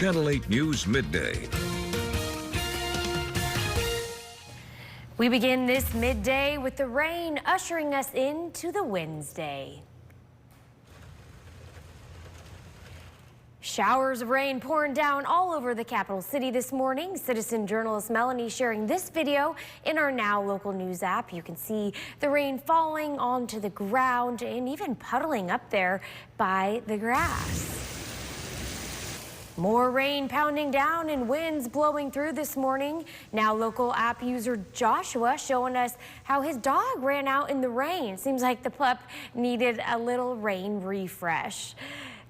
Channel 8 News Midday. We begin this midday with the rain ushering us into the Wednesday. Showers of rain pouring down all over the capital city this morning. Citizen journalist Melanie sharing this video in our Now Local News app. You can see the rain falling onto the ground and even puddling up there by the grass. More rain pounding down and winds blowing through this morning. Now Local app user Joshua showing us how his dog ran out in the rain. Seems like the pup needed a little rain refresh.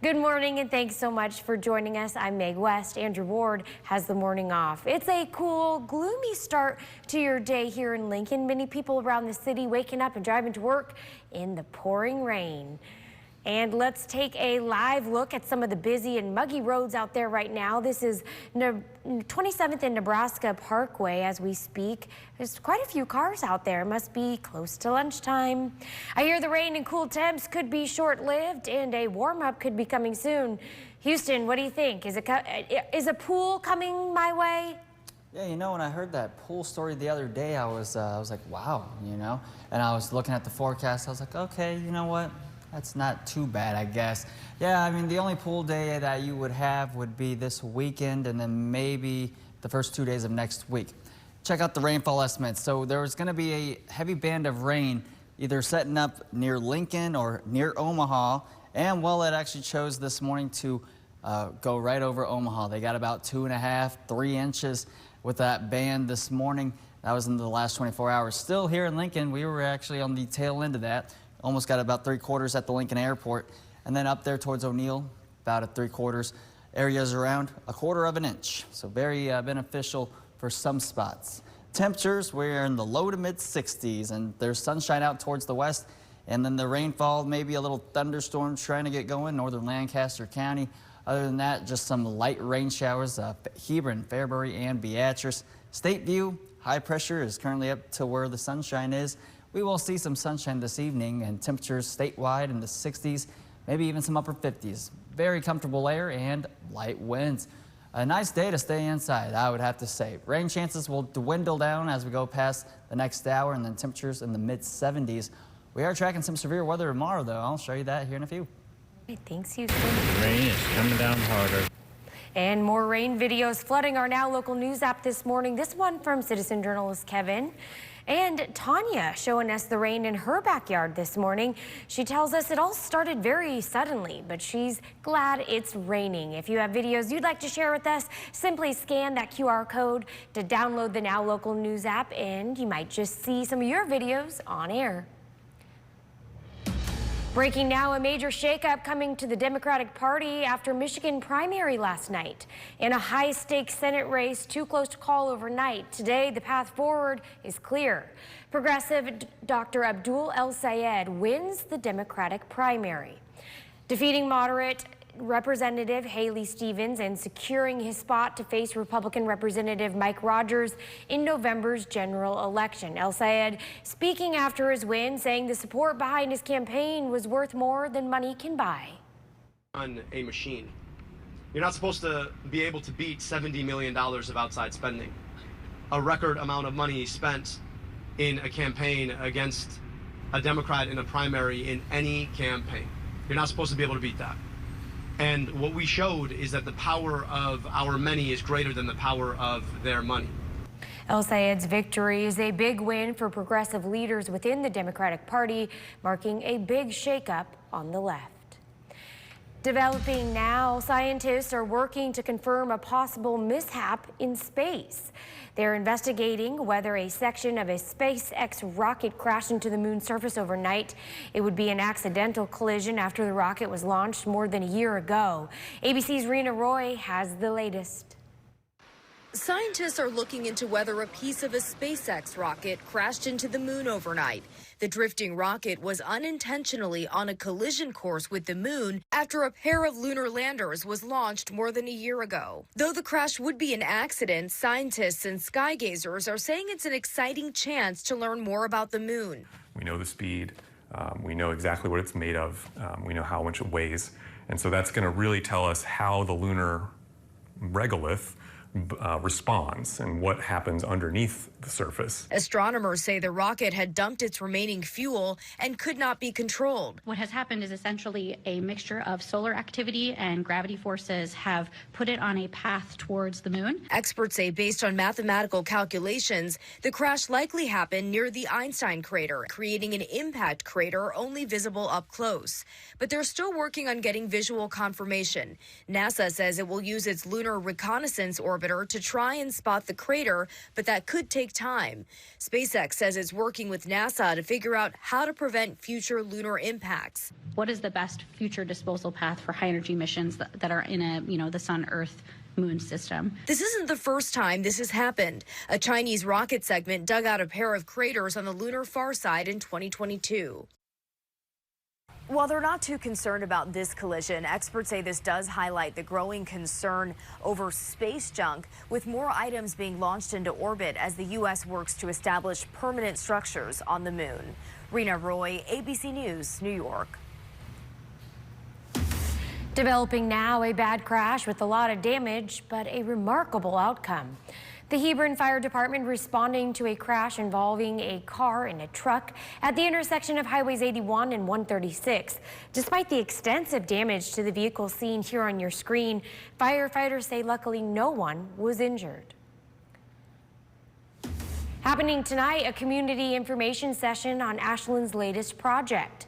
Good morning and thanks so much for joining us. I'm Meg West. Andrew Ward has the morning off. It's a cool, gloomy start to your day here in Lincoln. Many people around the city waking up and driving to work in the pouring rain. And let's take a live look at some of the busy and muggy roads out there right now. This is 27th and Nebraska Parkway as we speak. There's quite a few cars out there. It must be close to lunchtime. I hear the rain and cool temps could be short-lived and a warm-up could be coming soon. Houston, what do you think? Is a pool coming my way? Yeah, you know, when I heard that pool story the other day, I was like, wow, you know? And I was looking at the forecast. I was like, okay, you know what? That's not too bad, I guess. Yeah, I mean, the only pool day that you would have would be this weekend and then maybe the first 2 days of next week. Check out the rainfall estimates. So there's going to be a heavy band of rain either setting up near Lincoln or near Omaha. And, well, it actually chose this morning to go right over Omaha. They got about 2.5, 3 inches with that band this morning. That was in the last 24 hours. Still here in Lincoln, we were actually on the tail end of that. Almost got about 3/4 at the Lincoln Airport. And then up there towards O'Neill, about a 3/4. Areas around 1/4 of an inch. So very beneficial for some spots. Temperatures, we're in the low to mid 60s and there's sunshine out towards the west. And then the rainfall, maybe a little thunderstorm trying to get going, northern Lancaster County. Other than that, just some light rain showers, Hebron, Fairbury, and Beatrice. Stateview, high pressure is currently up to where the sunshine is. We will see some sunshine this evening and temperatures statewide in the 60s, maybe even some upper 50s. Very comfortable air and light winds. A nice day to stay inside, I would have to say. Rain chances will dwindle down as we go past the next hour and then temperatures in the mid 70s. We are tracking some severe weather tomorrow, though. I'll show you that here in a few. Thanks, Houston. The rain is coming down harder. And more rain videos flooding our Now Local News app this morning. This one from citizen journalist Kevin. And Tanya showing us the rain in her backyard this morning. She tells us it all started very suddenly, but she's glad it's raining. If you have videos you'd like to share with us, simply scan that QR code to download the Now Local News app, and you might just see some of your videos on air. Breaking now, a major shakeup coming to the Democratic Party after Michigan primary last night. In a high-stakes Senate race too close to call overnight, today the path forward is clear. Progressive Dr. Abdul El-Sayed wins the Democratic primary, defeating moderate Representative Haley Stevens and securing his spot to face Republican Representative Mike Rogers in November's general election. El-Sayed speaking after his win, saying the support behind his campaign was worth more than money can buy. On a machine. You're not supposed to be able to beat $70 million of outside spending. A record amount of money spent in a campaign against a Democrat in a primary in any campaign. You're not supposed to be able to beat that. And what we showed is that the power of our many is greater than the power of their money. El-Sayed's victory is a big win for progressive leaders within the Democratic Party, marking a big shakeup on the left. Developing now, scientists are working to confirm a possible mishap in space. They're investigating whether a section of a SpaceX rocket crashed into the moon's surface overnight. It would be an accidental collision after the rocket was launched more than a year ago. ABC's Rena Roy has the latest. Scientists are looking into whether a piece of a SpaceX rocket crashed into the moon overnight. The drifting rocket was unintentionally on a collision course with the moon after a pair of lunar landers was launched more than a year ago. Though the crash would be an accident, scientists and skygazers are saying it's an exciting chance to learn more about the moon. We know the speed, we know exactly what it's made of, we know how much it weighs, and so that's going to really tell us how the lunar regolith responds and what happens underneath the surface. Astronomers say the rocket had dumped its remaining fuel and could not be controlled. What has happened is essentially a mixture of solar activity and gravity forces have put it on a path towards the moon. Experts say based on mathematical calculations, the crash likely happened near the Einstein crater, creating an impact crater only visible up close. But they're still working on getting visual confirmation. NASA says it will use its lunar reconnaissance orbiter to try and spot the crater, but that could take time. SpaceX says it's working with NASA to figure out how to prevent future lunar impacts. What is the best future disposal path for high energy missions that are in the sun, Earth, moon system? This isn't the first time this has happened. A Chinese rocket segment dug out a pair of craters on the lunar far side in 2022. While they're not too concerned about this collision, experts say this does highlight the growing concern over space junk, with more items being launched into orbit as the U.S. works to establish permanent structures on the moon. Rena Roy, ABC News, New York. Developing now, a bad crash with a lot of damage, but a remarkable outcome. The Hebron Fire Department responding to a crash involving a car and a truck at the intersection of Highways 81 and 136. Despite the extensive damage to the vehicle seen here on your screen, firefighters say luckily no one was injured. Happening tonight, a community information session on Ashland's latest project.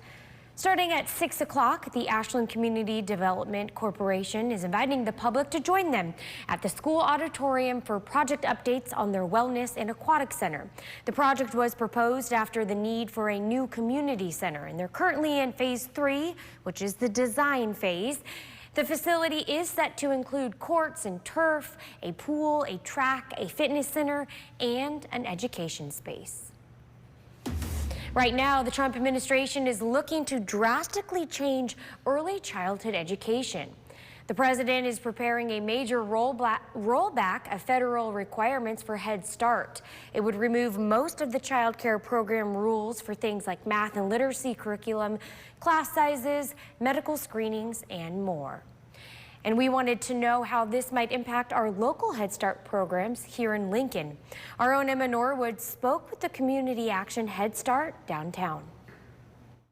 Starting at 6 o'clock, the Ashland Community Development Corporation is inviting the public to join them at the school auditorium for project updates on their wellness and aquatic center. The project was proposed after the need for a new community center, and they're currently in phase 3, which is the design phase. The facility is set to include courts and turf, a pool, a track, a fitness center, and an education space. Right now, the Trump administration is looking to drastically change early childhood education. The president is preparing a major rollback of federal requirements for Head Start. It would remove most of the child care program rules for things like math and literacy curriculum, class sizes, medical screenings, and more. And we wanted to know how this might impact our local Head Start programs here in Lincoln. Our own Emma Norwood spoke with the Community Action Head Start downtown.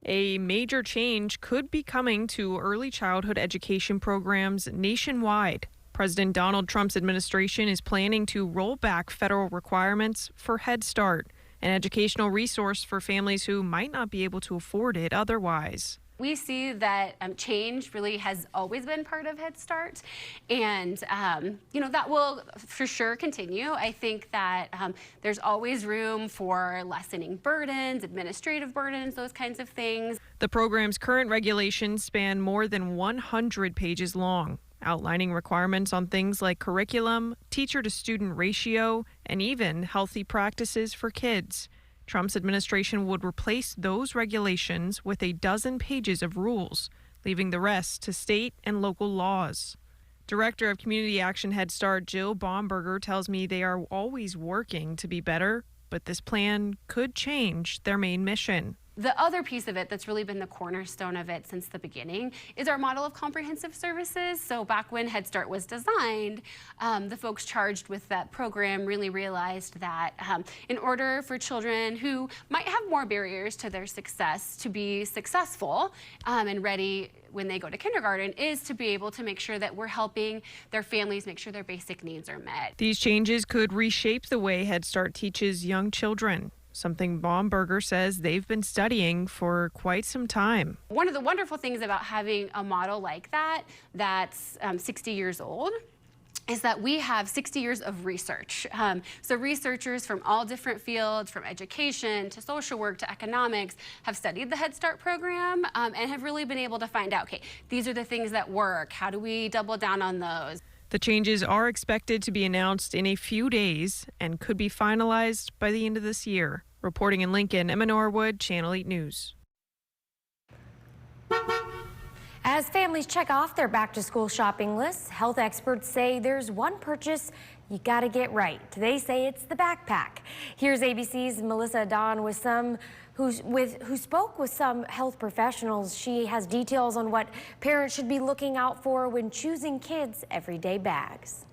A major change could be coming to early childhood education programs nationwide. President Donald Trump's administration is planning to roll back federal requirements for Head Start, an educational resource for families who might not be able to afford it otherwise. We see that change really has always been part of Head Start, and that will for sure continue. I think that there's always room for lessening burdens, administrative burdens, those kinds of things. The program's current regulations span more than 100 pages long, outlining requirements on things like curriculum, teacher-to-student ratio, and even healthy practices for kids. Trump's administration would replace those regulations with a dozen pages of rules, leaving the rest to state and local laws. Director of Community Action Head Start Jill Baumberger tells me they are always working to be better, but this plan could change their main mission. The other piece of it that's really been the cornerstone of it since the beginning is our model of comprehensive services. So back when Head Start was designed, the folks charged with that program really realized that in order for children who might have more barriers to their success to be successful and ready when they go to kindergarten is to be able to make sure that we're helping their families make sure their basic needs are met. These changes could reshape the way Head Start teaches young children, something Baumberger says they've been studying for quite some time. One of the wonderful things about having a model like that that's 60 years old is that we have 60 years of research. So researchers from all different fields, from education to social work to economics, have studied the Head Start program and have really been able to find out, okay, these are the things that work. How do we double down on those? The changes are expected to be announced in a few days and could be finalized by the end of this year. Reporting in Lincoln, Emma Norwood, Channel 8 News. As families check off their back-to-school shopping lists, health experts say there's one purchase you gotta get right. They say it's the backpack. Here's ABC's Melissa Don with who spoke with some health professionals. She has details on what parents should be looking out for when choosing kids' everyday bags.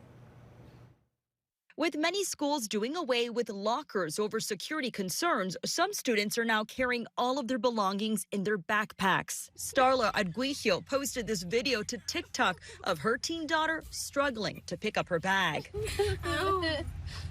With many schools doing away with lockers over security concerns, some students are now carrying all of their belongings in their backpacks. Starla Arguillo posted this video to TikTok of her teen daughter struggling to pick up her bag.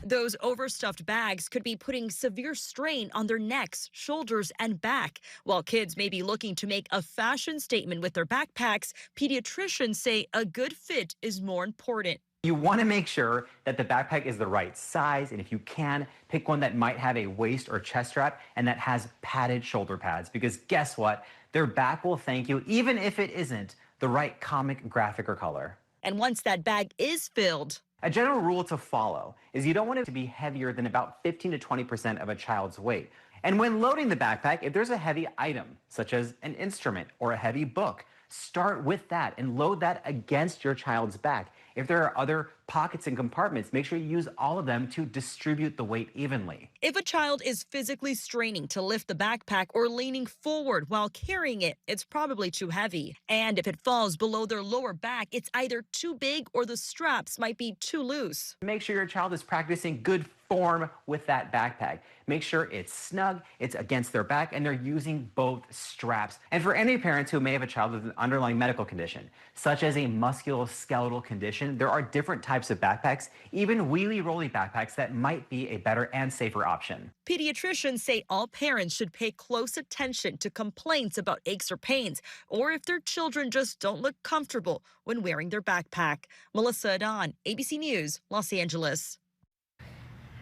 Those overstuffed bags could be putting severe strain on their necks, shoulders, and back. While kids may be looking to make a fashion statement with their backpacks, pediatricians say a good fit is more important. You want to make sure that the backpack is the right size, and if you can, pick one that might have a waist or chest strap and that has padded shoulder pads, because guess what? Their back will thank you, even if it isn't the right comic, graphic, or color. And once that bag is filled, a general rule to follow is you don't want it to be heavier than about 15 to 20% of a child's weight. And when loading the backpack, if there's a heavy item, such as an instrument or a heavy book, start with that and load that against your child's back. If there are other pockets and compartments, make sure you use all of them to distribute the weight evenly. If a child is physically straining to lift the backpack or leaning forward while carrying it, it's probably too heavy. And if it falls below their lower back, it's either too big or the straps might be too loose. Make sure your child is practicing good form with that backpack. Make sure it's snug, it's against their back, and they're using both straps. And for any parents who may have a child with an underlying medical condition, such as a musculoskeletal condition, there are different types of backpacks, even wheelie-rolly backpacks that might be a better and safer option. Pediatricians say all parents should pay close attention to complaints about aches or pains, or if their children just don't look comfortable when wearing their backpack. Melissa Adon, ABC News, Los Angeles.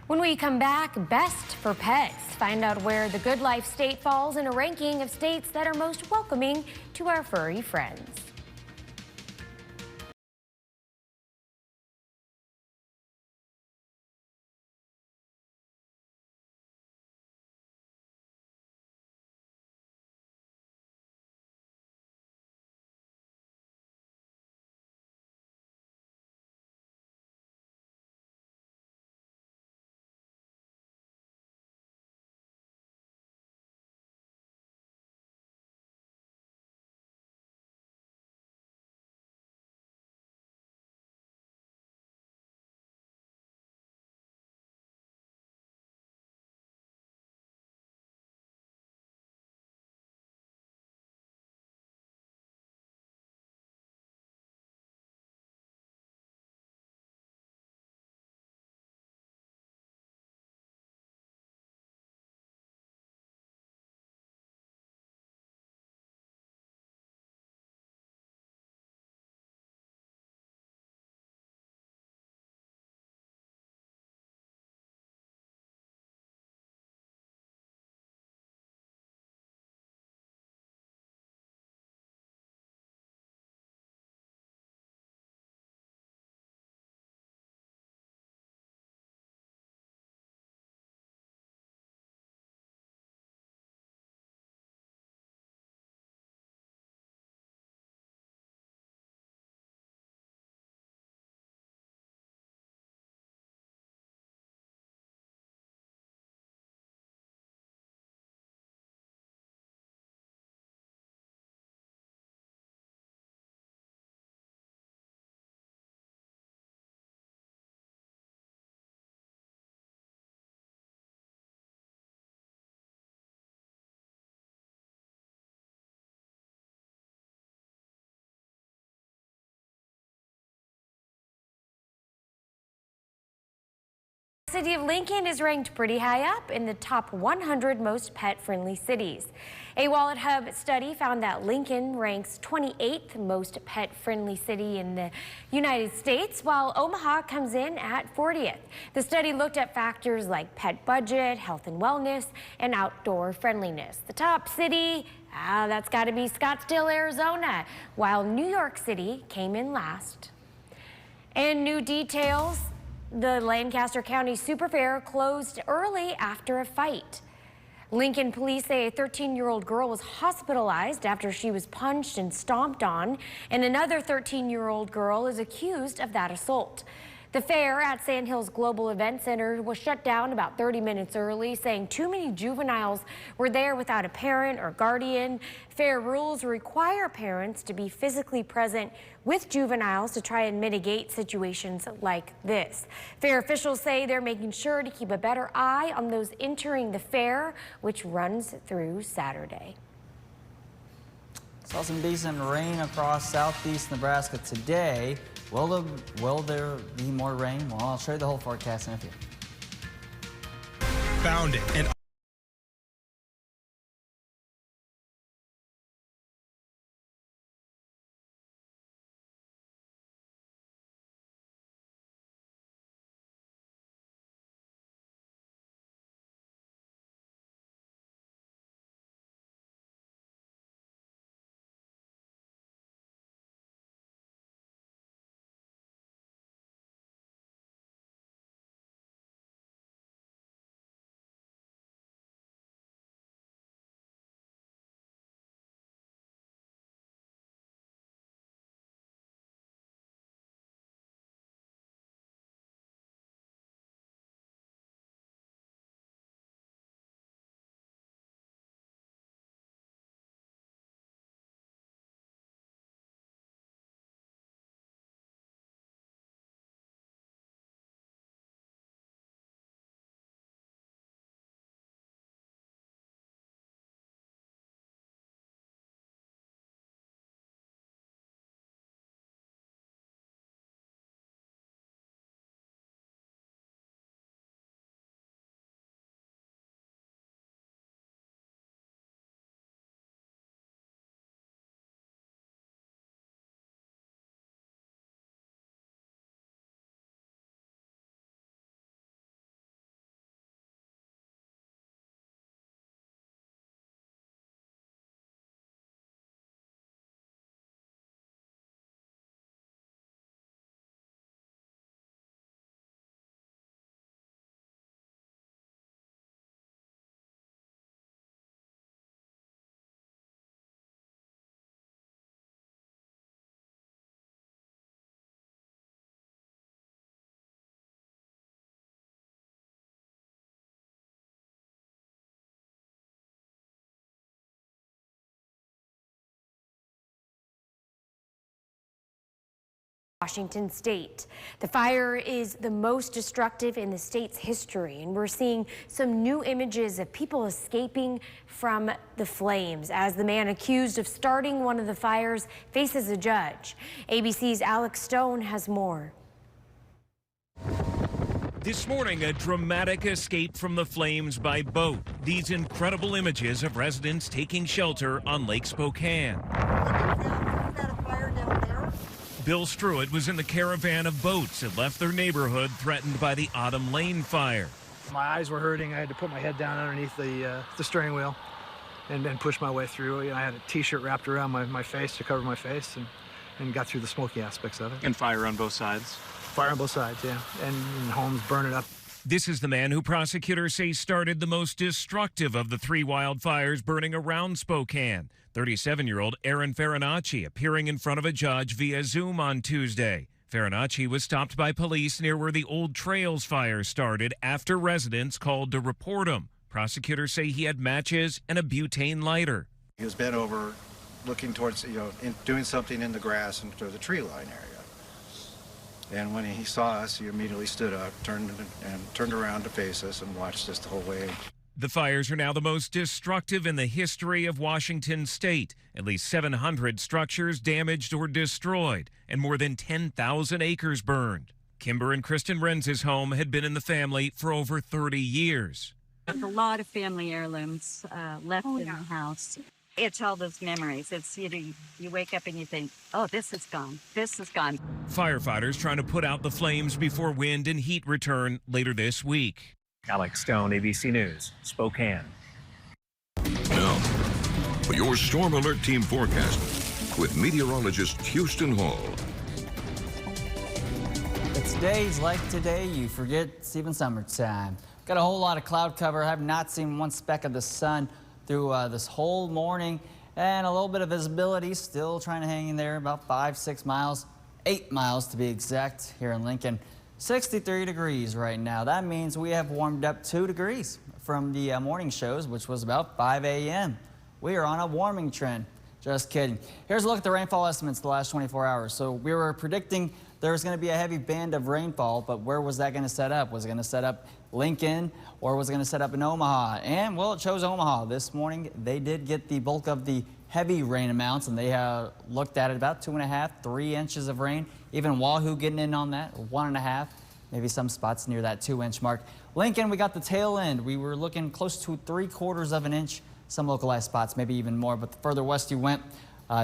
When we come back, best for pets. Find out where the Good Life state falls in a ranking of states that are most welcoming to our furry friends. The city of Lincoln is ranked pretty high up in the top 100 most pet-friendly cities. A Wallet Hub study found that Lincoln ranks 28th most pet-friendly city in the United States, while Omaha comes in at 40th. The study looked at factors like pet budget, health and wellness, and outdoor friendliness. The top city, that's got to be Scottsdale, Arizona, while New York City came in last. And new details. The Lancaster County Super Fair closed early after a fight. Lincoln police say a 13-year-old girl was hospitalized after she was punched and stomped on, and another 13-year-old girl is accused of that assault. The fair at Sand Hills Global Event Center was shut down about 30 minutes early, saying too many juveniles were there without a parent or guardian. Fair rules require parents to be physically present with juveniles to try and mitigate situations like this. Fair officials say they're making sure to keep a better eye on those entering the fair, which runs through Saturday. Saw some decent rain across southeast Nebraska today. Will there be more rain? Well, I'll show you the whole forecast in a few. Found it. And Washington State. The fire is the most destructive in the state's history, and we're seeing some new images of people escaping from the flames as the man accused of starting one of the fires faces a judge. ABC's Alex Stone has more. This morning, a dramatic escape from the flames by boat. These incredible images of residents taking shelter on Lake Spokane. Bill Struett was in the caravan of boats that left their neighborhood threatened by the Autumn Lane fire. My eyes were hurting. I had to put my head down underneath the steering wheel and then push my way through. I had a T-shirt wrapped around my face to cover my face and got through the smoky aspects of it. And fire on both sides? Fire on both sides, yeah. And homes burning up. This is the man who prosecutors say started the most destructive of the three wildfires burning around Spokane. 37-year-old Aaron Farinacci appearing in front of a judge via Zoom on Tuesday. Farinacci was stopped by police near where the Old Trails fire started after residents called to report him. Prosecutors say he had matches and a butane lighter. He was bent over, looking towards, doing something in the grass and through the tree line area. And when he saw us, he immediately stood up, turned around to face us and watched us the whole way. The fires are now the most destructive in the history of Washington State. At least 700 structures damaged or destroyed, and more than 10,000 acres burned. Kimber and Kristen Renz's home had been in the family for over 30 years. There's a lot of family heirlooms left in the house. It's all those memories. It's, you wake up and you think, oh, this is gone. This is gone. Firefighters trying to put out the flames before wind and heat return later this week. Alex Stone, ABC News, Spokane. Now, for your Storm Alert Team forecast with meteorologist Houston Hall. It's days like today you forget it's even summertime. Got a whole lot of cloud cover. I have not seen one speck of the sun through this whole morning, and a little bit of visibility, still trying to hang in there, about 5-6 miles, 8 miles to be exact here in Lincoln. 63 degrees right now. That means we have warmed up 2 degrees from the morning shows, which was about 5 a.m. We are on a warming trend. Just kidding. Here's a look at the rainfall estimates the last 24 hours. So we were predicting there was going to be a heavy band of rainfall, but where was that going to set up? Was it going to set up Lincoln, or was it going to set up in Omaha? And, well, it chose Omaha. This morning, they did get the bulk of the heavy rain amounts, and they looked at it about 2.5, 3 inches of rain. Even Wahoo getting in on that, 1.5, maybe some spots near that 2-inch mark. Lincoln, we got the tail end. We were looking close to 3/4 of an inch. Some localized spots, maybe even more, but the further west you went,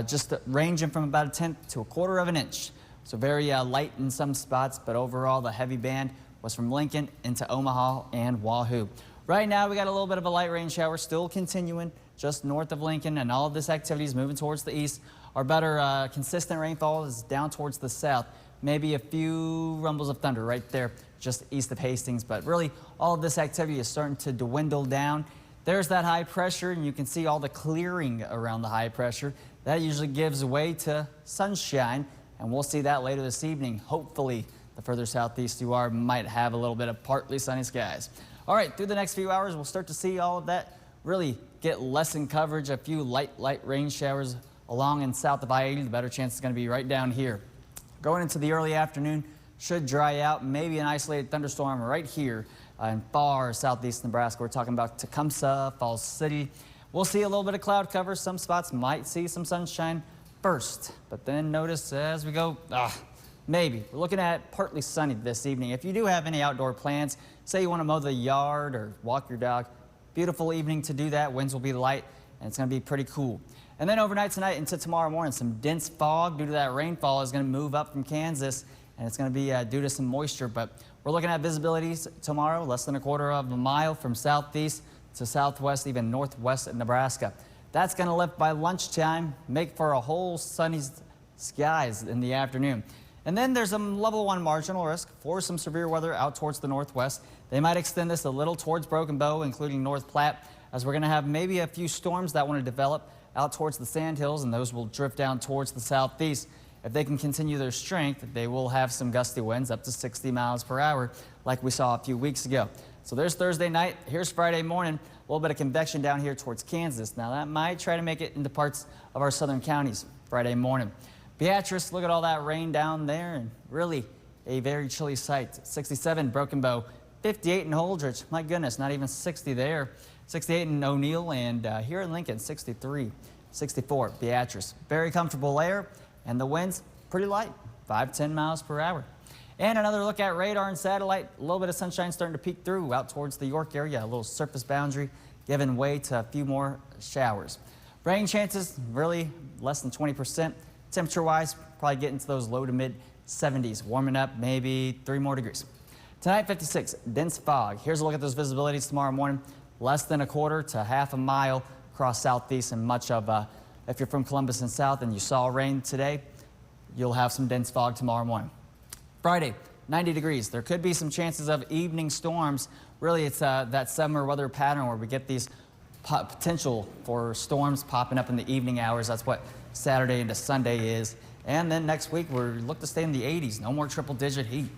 just ranging from about 1/10 to 1/4 of an inch. So very light in some spots, but overall the heavy band was from Lincoln into Omaha and Wahoo. Right now we got a little bit of a light rain shower still continuing just north of Lincoln, and all of this activity is moving towards the east. Our better consistent rainfall is down towards the south. Maybe a few rumbles of thunder right there just east of Hastings, but really all of this activity is starting to dwindle down. There's that high pressure, and you can see all the clearing around the high pressure. That usually gives way to sunshine, and we'll see that later this evening. Hopefully, the further southeast you are might have a little bit of partly sunny skies. All right, through the next few hours, we'll start to see all of that really get less in coverage. A few light rain showers along and south of I-80. The better chance is going to be right down here. Going into the early afternoon, should dry out. Maybe an isolated thunderstorm right here in far southeast Nebraska. We're talking about Tecumseh, Falls City. We'll see a little bit of cloud cover. Some spots might see some sunshine first, but then notice as we go, maybe. We're looking at partly sunny this evening. If you do have any outdoor plans, say you want to mow the yard or walk your dog, beautiful evening to do that. Winds will be light, and it's going to be pretty cool. And then overnight tonight into tomorrow morning, some dense fog due to that rainfall is going to move up from Kansas, and it's going to be due to some moisture. But we're looking at visibilities tomorrow, less than 1/4 of a mile from southeast to southwest, even northwest of Nebraska. That's going to lift by lunchtime, make for a whole sunny skies in the afternoon. And then there's a level 1 marginal risk for some severe weather out towards the northwest. They might extend this a little towards Broken Bow, including North Platte, as we're going to have maybe a few storms that want to develop out towards the Sandhills, and those will drift down towards the southeast. If they can continue their strength, they will have some gusty winds up to 60 miles per hour like we saw a few weeks ago. So there's Thursday night. Here's Friday morning. A little bit of convection down here towards Kansas. Now that might try to make it into parts of our southern counties Friday morning. Beatrice, look at all that rain down there, and really a very chilly sight. 67 Broken Bow, 58 in Holdrege. My goodness, not even 60 there. 68 in O'Neill, and here in Lincoln, 63, 64 Beatrice. Very comfortable air, and the winds pretty light, 5-10 miles per hour. And another look at radar and satellite. A little bit of sunshine starting to peek through out towards the York area. A little surface boundary giving way to a few more showers. Rain chances really less than 20%. Temperature-wise, probably getting to those low to mid 70s. Warming up maybe 3 more degrees. Tonight, 56, dense fog. Here's a look at those visibilities tomorrow morning. Less than 1/4 to 1/2 mile across southeast, and much of, if you're from Columbus and south and you saw rain today, you'll have some dense fog tomorrow morning. Friday, 90 degrees. There could be some chances of evening storms. Really, it's that summer weather pattern where we get these potential for storms popping up in the evening hours. That's what Saturday into Sunday is. And then next week, we're looking to stay in the 80s. No more triple-digit heat.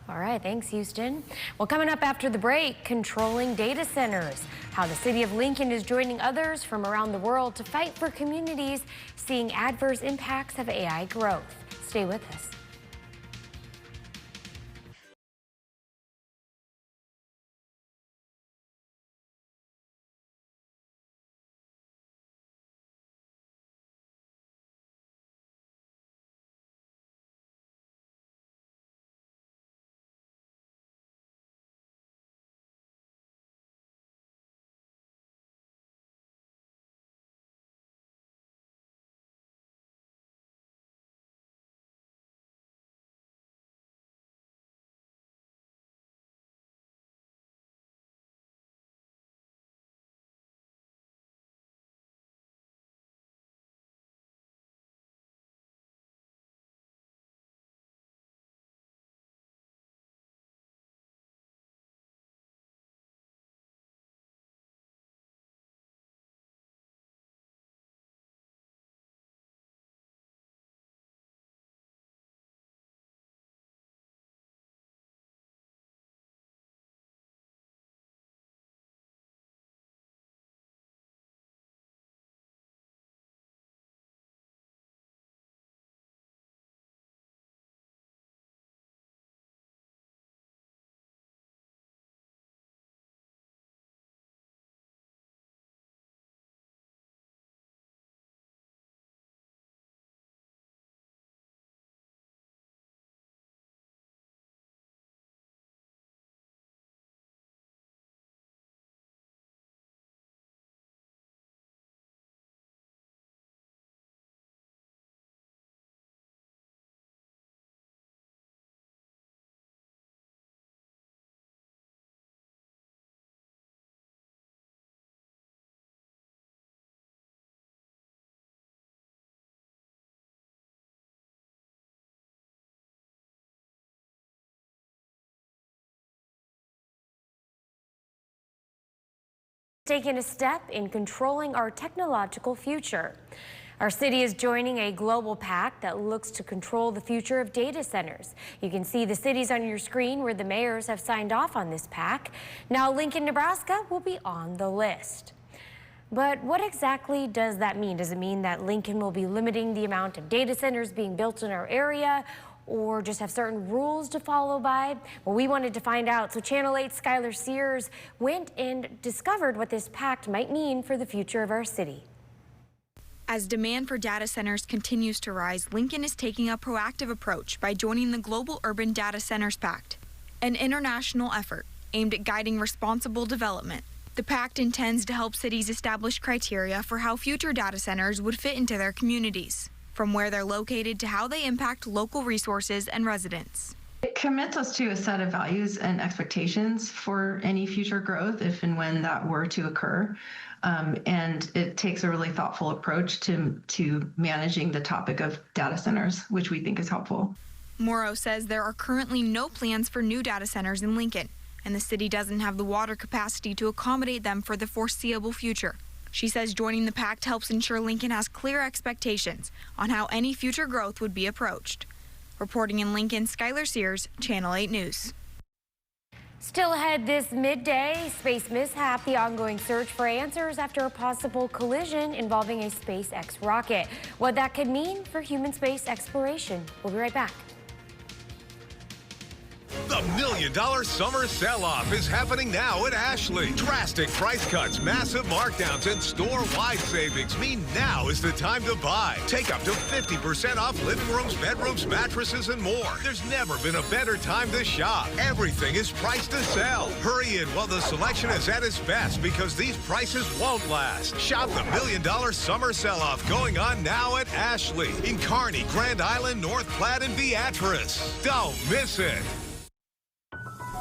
All right, thanks, Houston. Well, coming up after the break, controlling data centers. How the city of Lincoln is joining others from around the world to fight for communities seeing adverse impacts of AI growth. Stay with us. taking a step in controlling our technological future. Our city is joining a global pact that looks to control the future of data centers. You can see the cities on your screen where the mayors have signed off on this pact. Now Lincoln, Nebraska will be on the list. But what exactly does that mean? Does it mean that Lincoln will be limiting the amount of data centers being built in our area, or just have certain rules to follow by? Well, we wanted to find out, so Channel 8's Skylar Sears went and discovered what this pact might mean for the future of our city. As demand for data centers continues to rise, Lincoln is taking a proactive approach by joining the Global Urban Data Centers Pact, an international effort aimed at guiding responsible development. The pact intends to help cities establish criteria for how future data centers would fit into their communities, from where they're located to how they impact local resources and residents. It commits us to a set of values and expectations for any future growth if and when that were to occur. And it takes a really thoughtful approach to managing the topic of data centers, which we think is helpful. Morrow says there are currently no plans for new data centers in Lincoln, and the city doesn't have the water capacity to accommodate them for the foreseeable future. She says joining the pact helps ensure Lincoln has clear expectations on how any future growth would be approached. Reporting in Lincoln, Skylar Sears, Channel 8 News. Still ahead this midday, space mishap, the ongoing search for answers after a possible collision involving a SpaceX rocket. What that could mean for human space exploration. We'll be right back. The $1 Million Summer Sell-Off is happening now at Ashley. Drastic price cuts, massive markdowns, and store-wide savings mean now is the time to buy. Take up to 50% off living rooms, bedrooms, mattresses, and more. There's never been a better time to shop. Everything is priced to sell. Hurry in while the selection is at its best because these prices won't last. Shop the $1 Million Summer Sell-Off going on now at Ashley in Kearney, Grand Island, North Platte, and Beatrice. Don't miss it.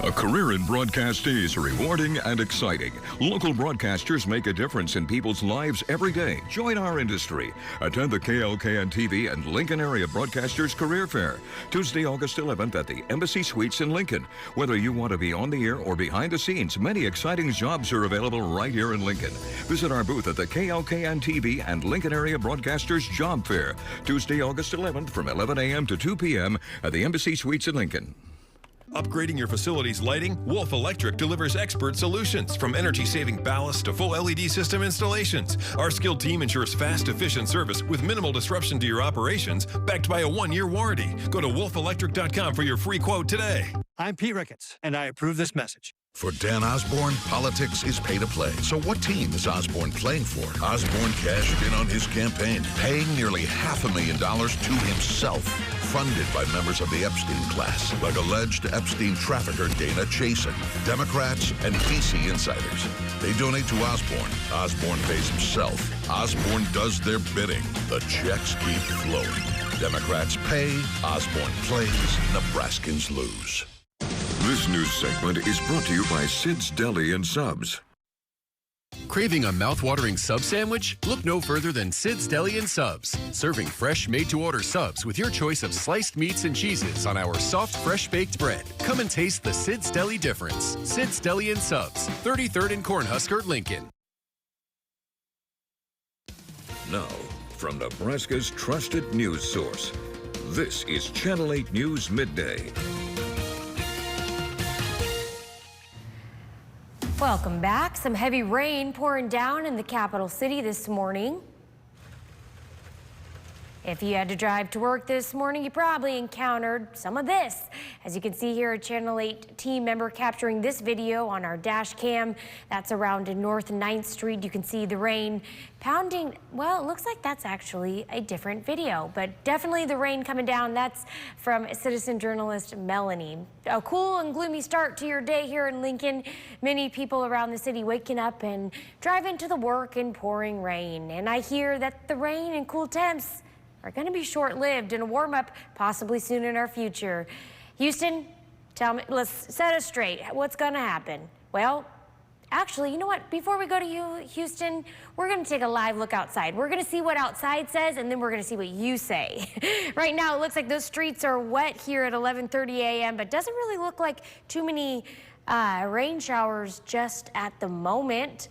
A career in broadcasting is rewarding and exciting. Local broadcasters make a difference in people's lives every day. Join our industry. Attend the KLKN-TV and Lincoln Area Broadcasters Career Fair, Tuesday, August 11th at the Embassy Suites in Lincoln. Whether you want to be on the air or behind the scenes, many exciting jobs are available right here in Lincoln. Visit our booth at the KLKN-TV and Lincoln Area Broadcasters Job Fair, Tuesday, August 11th from 11 a.m. to 2 p.m. at the Embassy Suites in Lincoln. Upgrading your facility's lighting? Wolf Electric delivers expert solutions, from energy-saving ballast to full LED system installations. Our skilled team ensures fast, efficient service with minimal disruption to your operations, backed by a 1-year warranty. Go to wolfelectric.com for your free quote today. I'm Pete Ricketts, and I approve this message. For Dan Osborne, politics is pay to play. So what team is Osborne playing for? Osborne cashed in on his campaign, paying nearly $500,000 to himself, funded by members of the Epstein class, like alleged Epstein trafficker Dana Chasen, Democrats, and DC insiders. They donate to Osborne. Osborne pays himself. Osborne does their bidding. The checks keep flowing. Democrats pay, Osborne plays, Nebraskans lose. This news segment is brought to you by Sid's Deli and Subs. Craving a mouth-watering sub sandwich? Look no further than Sid's Deli and Subs, serving fresh, made-to-order subs with your choice of sliced meats and cheeses on our soft, fresh-baked bread. Come and taste the Sid's Deli difference. Sid's Deli and Subs, 33rd and Cornhusker, Lincoln. Now, from Nebraska's trusted news source, this is Channel 8 News Midday. Welcome back. Some heavy rain pouring down in the capital city this morning. If you had to drive to work this morning, you probably encountered some of this. As you can see here, a Channel 8 team member capturing this video on our dash cam. That's around North 9th Street. You can see the rain pounding. Well, it looks like that's actually a different video, but definitely the rain coming down. That's from citizen journalist Melanie. A cool and gloomy start to your day here in Lincoln. Many people around the city waking up and driving to the work in pouring rain. And I hear that the rain and cool temps are going to be short-lived and a warm-up possibly soon in our future. Houston, tell me, let's set us straight. What's going to happen? Well, actually, you know what? Before we go to Houston, we're going to take a live look outside. We're going to see what outside says, and then we're going to see what you say. Right now, it looks like those streets are wet here at 11:30 a.m., but doesn't really look like too many rain showers just at the moment.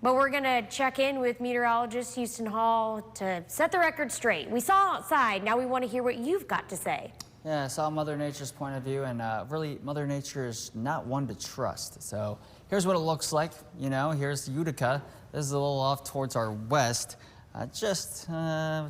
But we're going to check in with meteorologist Houston Hall to set the record straight. We saw outside. Now we want to hear what you've got to say. Yeah, I saw Mother Nature's point of view, and really, Mother Nature is not one to trust. So here's what it looks like. You know, here's Utica. This is a little off towards our west, let's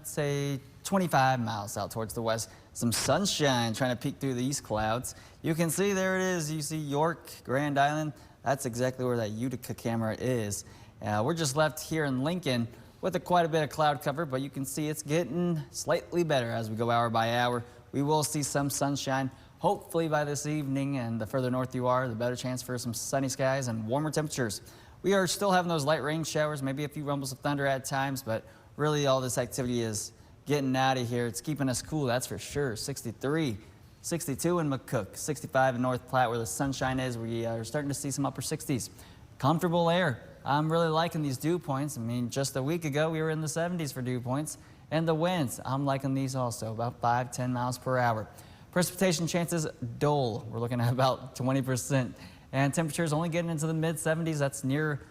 say 25 miles out towards the west. Some sunshine trying to peek through these clouds. You can see there it is. You see York, Grand Island. That's exactly where that Utica camera is. We're just left here in Lincoln with quite a bit of cloud cover, but you can see it's getting slightly better as we go hour by hour. We will see some sunshine, hopefully by this evening, and the further north you are, the better chance for some sunny skies and warmer temperatures. We are still having those light rain showers, maybe a few rumbles of thunder at times, but really all this activity is getting out of here. It's keeping us cool, that's for sure. 63, 62 in McCook, 65 in North Platte where the sunshine is. We are starting to see some upper 60s. Comfortable air. I'm really liking these dew points. I mean, just a week ago we were in the 70s for dew points. And the winds, I'm liking these also, about 5-10 miles per hour. Precipitation chances, dull. We're looking at about 20%. And temperatures only getting into the mid-70s. That's near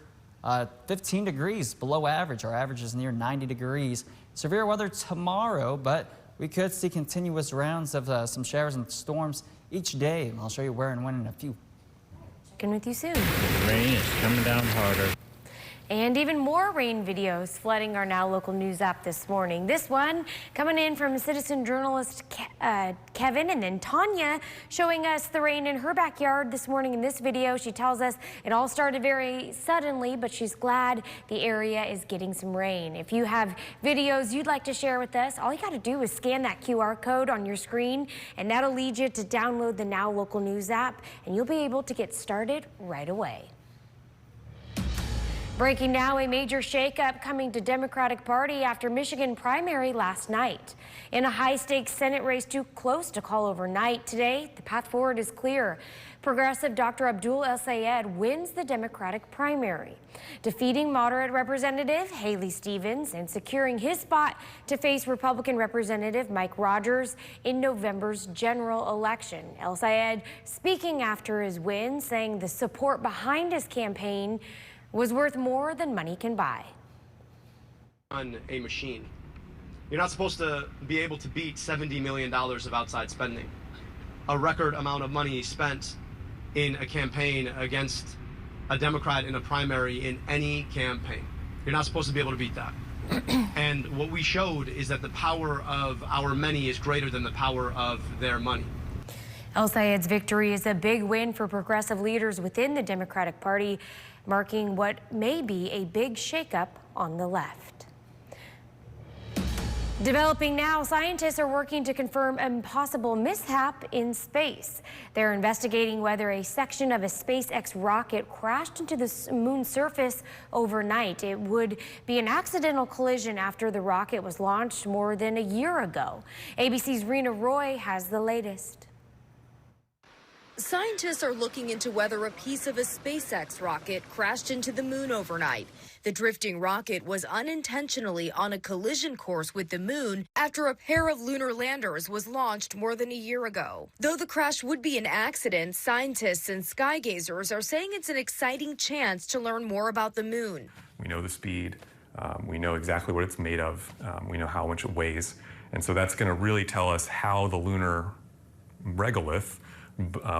15 degrees below average. Our average is near 90 degrees. Severe weather tomorrow, but we could see continuous rounds of some showers and storms each day. I'll show you where and when in a few. Checking with you soon. The rain is coming down harder. And even more rain videos flooding our Now Local News app this morning. This one coming in from citizen journalist Kevin, and then Tanya showing us the rain in her backyard this morning in this video. She tells us it all started very suddenly, but she's glad the area is getting some rain. If you have videos you'd like to share with us, all you got to do is scan that QR code on your screen, and that'll lead you to download the Now Local News app, and you'll be able to get started right away. Breaking now, a major shakeup coming to Democratic Party after Michigan primary last night. In a high-stakes Senate race too close to call overnight today, the path forward is clear. Progressive Dr. Abdul El-Sayed wins the Democratic primary, defeating moderate Representative Haley Stevens and securing his spot to face Republican Representative Mike Rogers in November's general election. El-Sayed speaking after his win, saying the support behind his campaign was worth more than money can buy. On a machine. You're not supposed to be able to beat $70 million of outside spending. A record amount of money spent in a campaign against a Democrat in a primary in any campaign. You're not supposed to be able to beat that. And what we showed is that the power of our many is greater than the power of their money. El-Sayed's victory is a big win for progressive leaders within the Democratic Party, marking what may be a big shakeup on the left. Developing now, scientists are working to confirm a possible mishap in space. They're investigating whether a section of a SpaceX rocket crashed into the moon's surface overnight. It would be an accidental collision after the rocket was launched more than a year ago. ABC's Rena Roy has the latest. Scientists are looking into whether a piece of a SpaceX rocket crashed into the moon overnight. The drifting rocket was unintentionally on a collision course with the moon after a pair of lunar landers was launched more than a year ago. Though the crash would be an accident, scientists and skygazers are saying it's an exciting chance to learn more about the moon. We know the speed, we know exactly what it's made of, we know how much it weighs, and so that's going to really tell us how the lunar regolith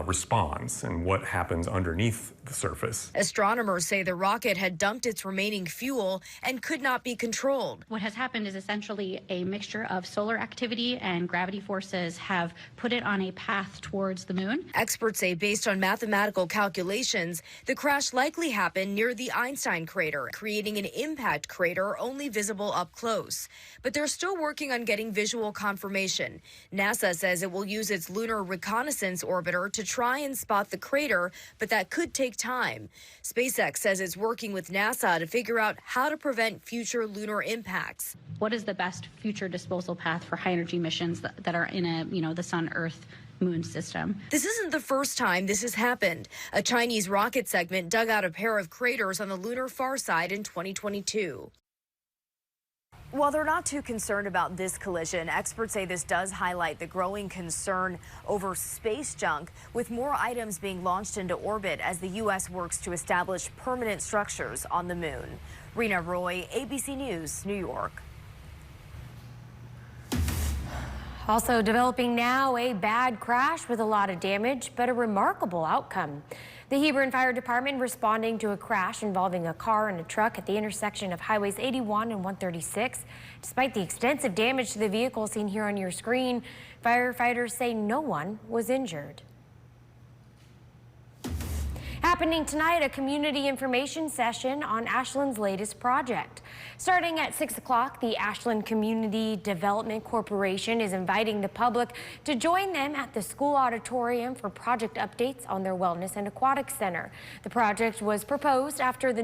responds and what happens underneath the surface. Astronomers say the rocket had dumped its remaining fuel and could not be controlled. What has happened is essentially a mixture of solar activity and gravity forces have put it on a path towards the moon. Experts say based on mathematical calculations, the crash likely happened near the Einstein crater, creating an impact crater only visible up close. But they're still working on getting visual confirmation. NASA says it will use its lunar reconnaissance orbiter to try and spot the crater, but that could take time. SpaceX says it's working with NASA to figure out how to prevent future lunar impacts. What is the best future disposal path for high energy missions that are in the sun, Earth, moon system? This isn't the first time this has happened. A Chinese rocket segment dug out a pair of craters on the lunar far side in 2022. While they're not too concerned about this collision, experts say this does highlight the growing concern over space junk, with more items being launched into orbit as the U.S. works to establish permanent structures on the moon. Rena Roy, ABC News, New York. Also developing now, a bad crash with a lot of damage, but a remarkable outcome. The Hebron Fire Department responding to a crash involving a car and a truck at the intersection of Highways 81 and 136. Despite the extensive damage to the vehicle seen here on your screen, firefighters say no one was injured. Happening tonight, a community information session on Ashland's latest project. Starting at 6 o'clock, the Ashland Community Development Corporation is inviting the public to join them at the school auditorium for project updates on their Wellness and Aquatic Center. The project was proposed after the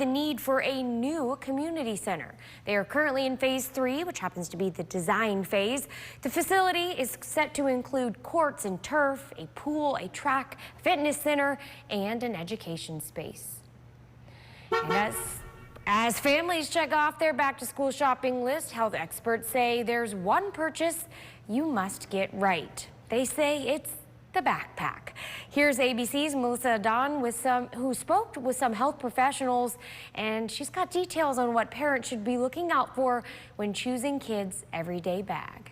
need for a new community center. They are currently in phase 3, which happens to be the design phase. The facility is set to include courts and turf, a pool, a track, fitness center, and an education space. And as families check off their back-to-school shopping list, health experts say there's one purchase you must get right. They say it's the backpack. Here's ABC's Melissa Don who spoke with some health professionals, and she's got details on what parents should be looking out for when choosing kids' everyday bag.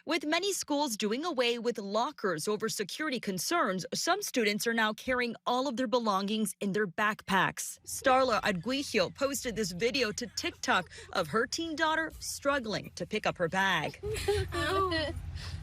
With many schools doing away with lockers over security concerns, some students are now carrying all of their belongings in their backpacks. Starla Arguillo posted this video to TikTok of her teen daughter struggling to pick up her bag.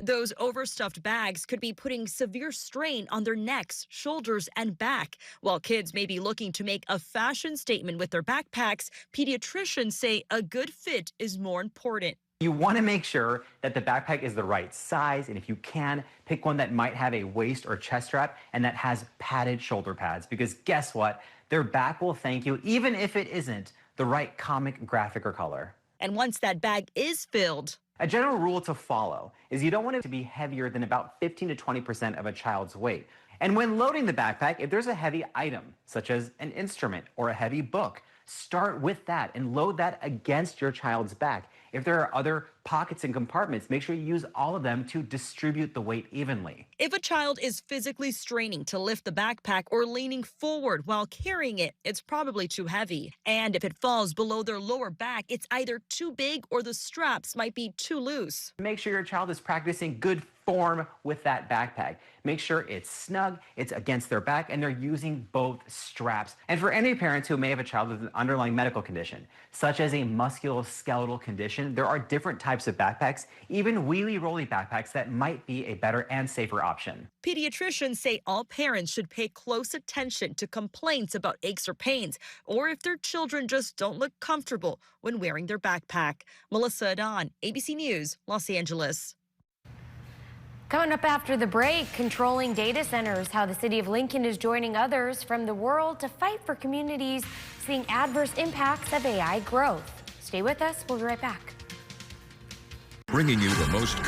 Those overstuffed bags could be putting severe strain on their necks, shoulders, and back. While kids may be looking to make a fashion statement with their backpacks, pediatricians say a good fit is more important. You want to make sure that the backpack is the right size, and if you can, pick one that might have a waist or chest strap and that has padded shoulder pads, because guess what? Their back will thank you, even if it isn't the right comic, graphic, or color. And once that bag is filled, a general rule to follow is you don't want it to be heavier than about 15 to 20% of a child's weight. And when loading the backpack, if there's a heavy item, such as an instrument or a heavy book, start with that and load that against your child's back. If there are other pockets and compartments, make sure you use all of them to distribute the weight evenly. If a child is physically straining to lift the backpack or leaning forward while carrying it, it's probably too heavy. And if it falls below their lower back, it's either too big or the straps might be too loose. Make sure your child is practicing good form with that backpack. Make sure it's snug, it's against their back, and they're using both straps. And for any parents who may have a child with an underlying medical condition, such as a musculoskeletal condition, there are different types of backpacks, even wheelie-rolly backpacks that might be a better and safer option. Pediatricians say all parents should pay close attention to complaints about aches or pains, or if their children just don't look comfortable when wearing their backpack. Melissa Adon, ABC News, Los Angeles. Coming up after the break, controlling data centers, how the city of Lincoln is joining others from the world to fight for communities seeing adverse impacts of AI growth. Stay with us. We'll be right back. Bringing you the most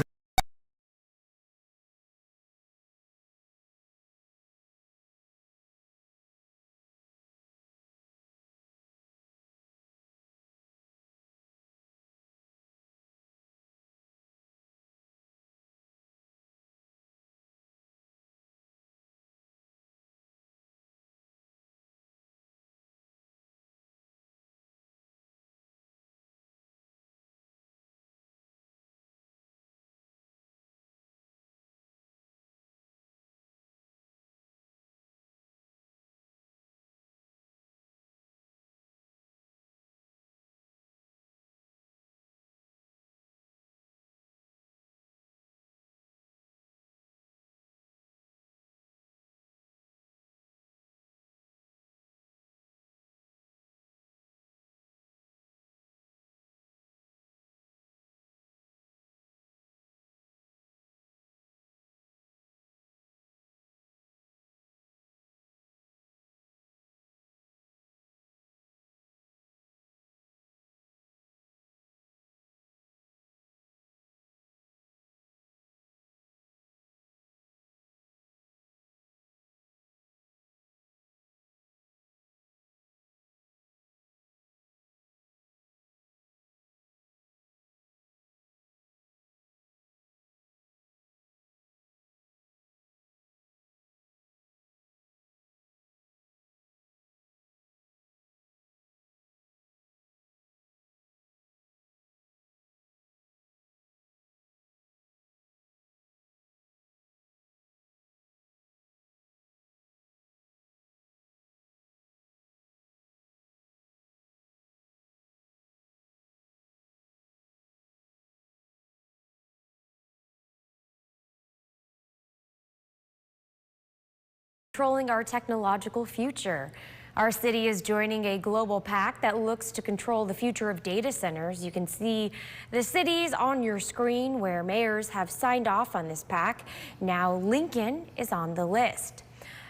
controlling our technological future. Our city is joining a global pact that looks to control the future of data centers. You can see the cities on your screen where mayors have signed off on this pact. Now Lincoln is on the list.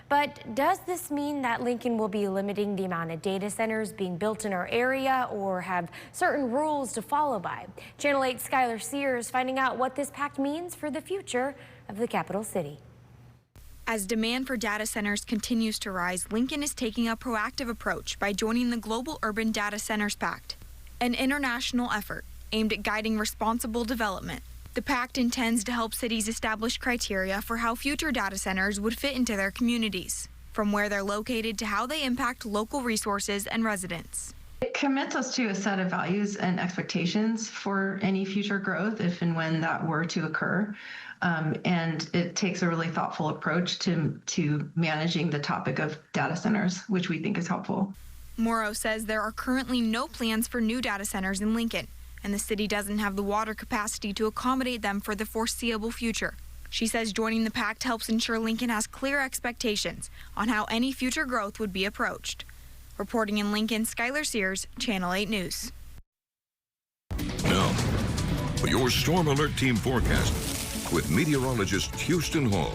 But does this mean that Lincoln will be limiting the amount of data centers being built in our area or have certain rules to follow by? Channel 8's Skylar Sears finding out what this pact means for the future of the capital city. As demand for data centers continues to rise, Lincoln is taking a proactive approach by joining the Global Urban Data Centers Pact, an international effort aimed at guiding responsible development. The pact intends to help cities establish criteria for how future data centers would fit into their communities, from where they're located to how they impact local resources and residents. It commits us to a set of values and expectations for any future growth if and when that were to occur. And it takes a really thoughtful approach to managing the topic of data centers, which we think is helpful. Morrow says there are currently no plans for new data centers in Lincoln, and the city doesn't have the water capacity to accommodate them for the foreseeable future. She says joining the pact helps ensure Lincoln has clear expectations on how any future growth would be approached. Reporting in Lincoln, Skylar Sears, Channel 8 News. Now, for your Storm Alert Team forecast with meteorologist Houston Hall.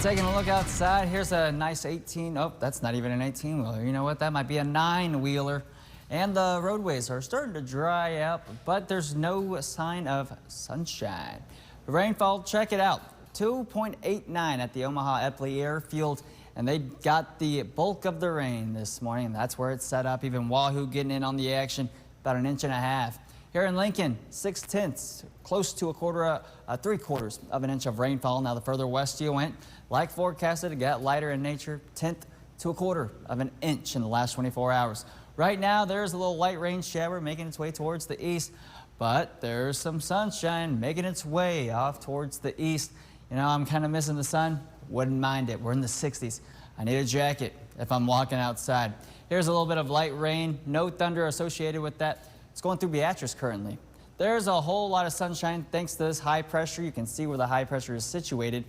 Taking a look outside, here's a nice 18. Oh, that's not even an 18-wheeler. You know what? That might be a 9-wheeler. And the roadways are starting to dry up, but there's no sign of sunshine. The rainfall, check it out. 2.89 at the Omaha Epley Airfield, and they got the bulk of the rain this morning. And that's where it's set up. Even Wahoo getting in on the action, about 1.5 inches. Here in Lincoln, 6/10, close to 3/4 of an inch of rainfall. Now the further west you went, like forecasted, it got lighter in nature, 1/10 to 1/4 of an inch in the last 24 hours. Right now, there's a little light rain shower making its way towards the east, but there's some sunshine making its way off towards the east. You know, I'm kind of missing the sun. Wouldn't mind it. We're in the 60s. I need a jacket if I'm walking outside. Here's a little bit of light rain. No thunder associated with that. It's going through Beatrice currently. There's a whole lot of sunshine thanks to this high pressure. You can see where the high pressure is situated.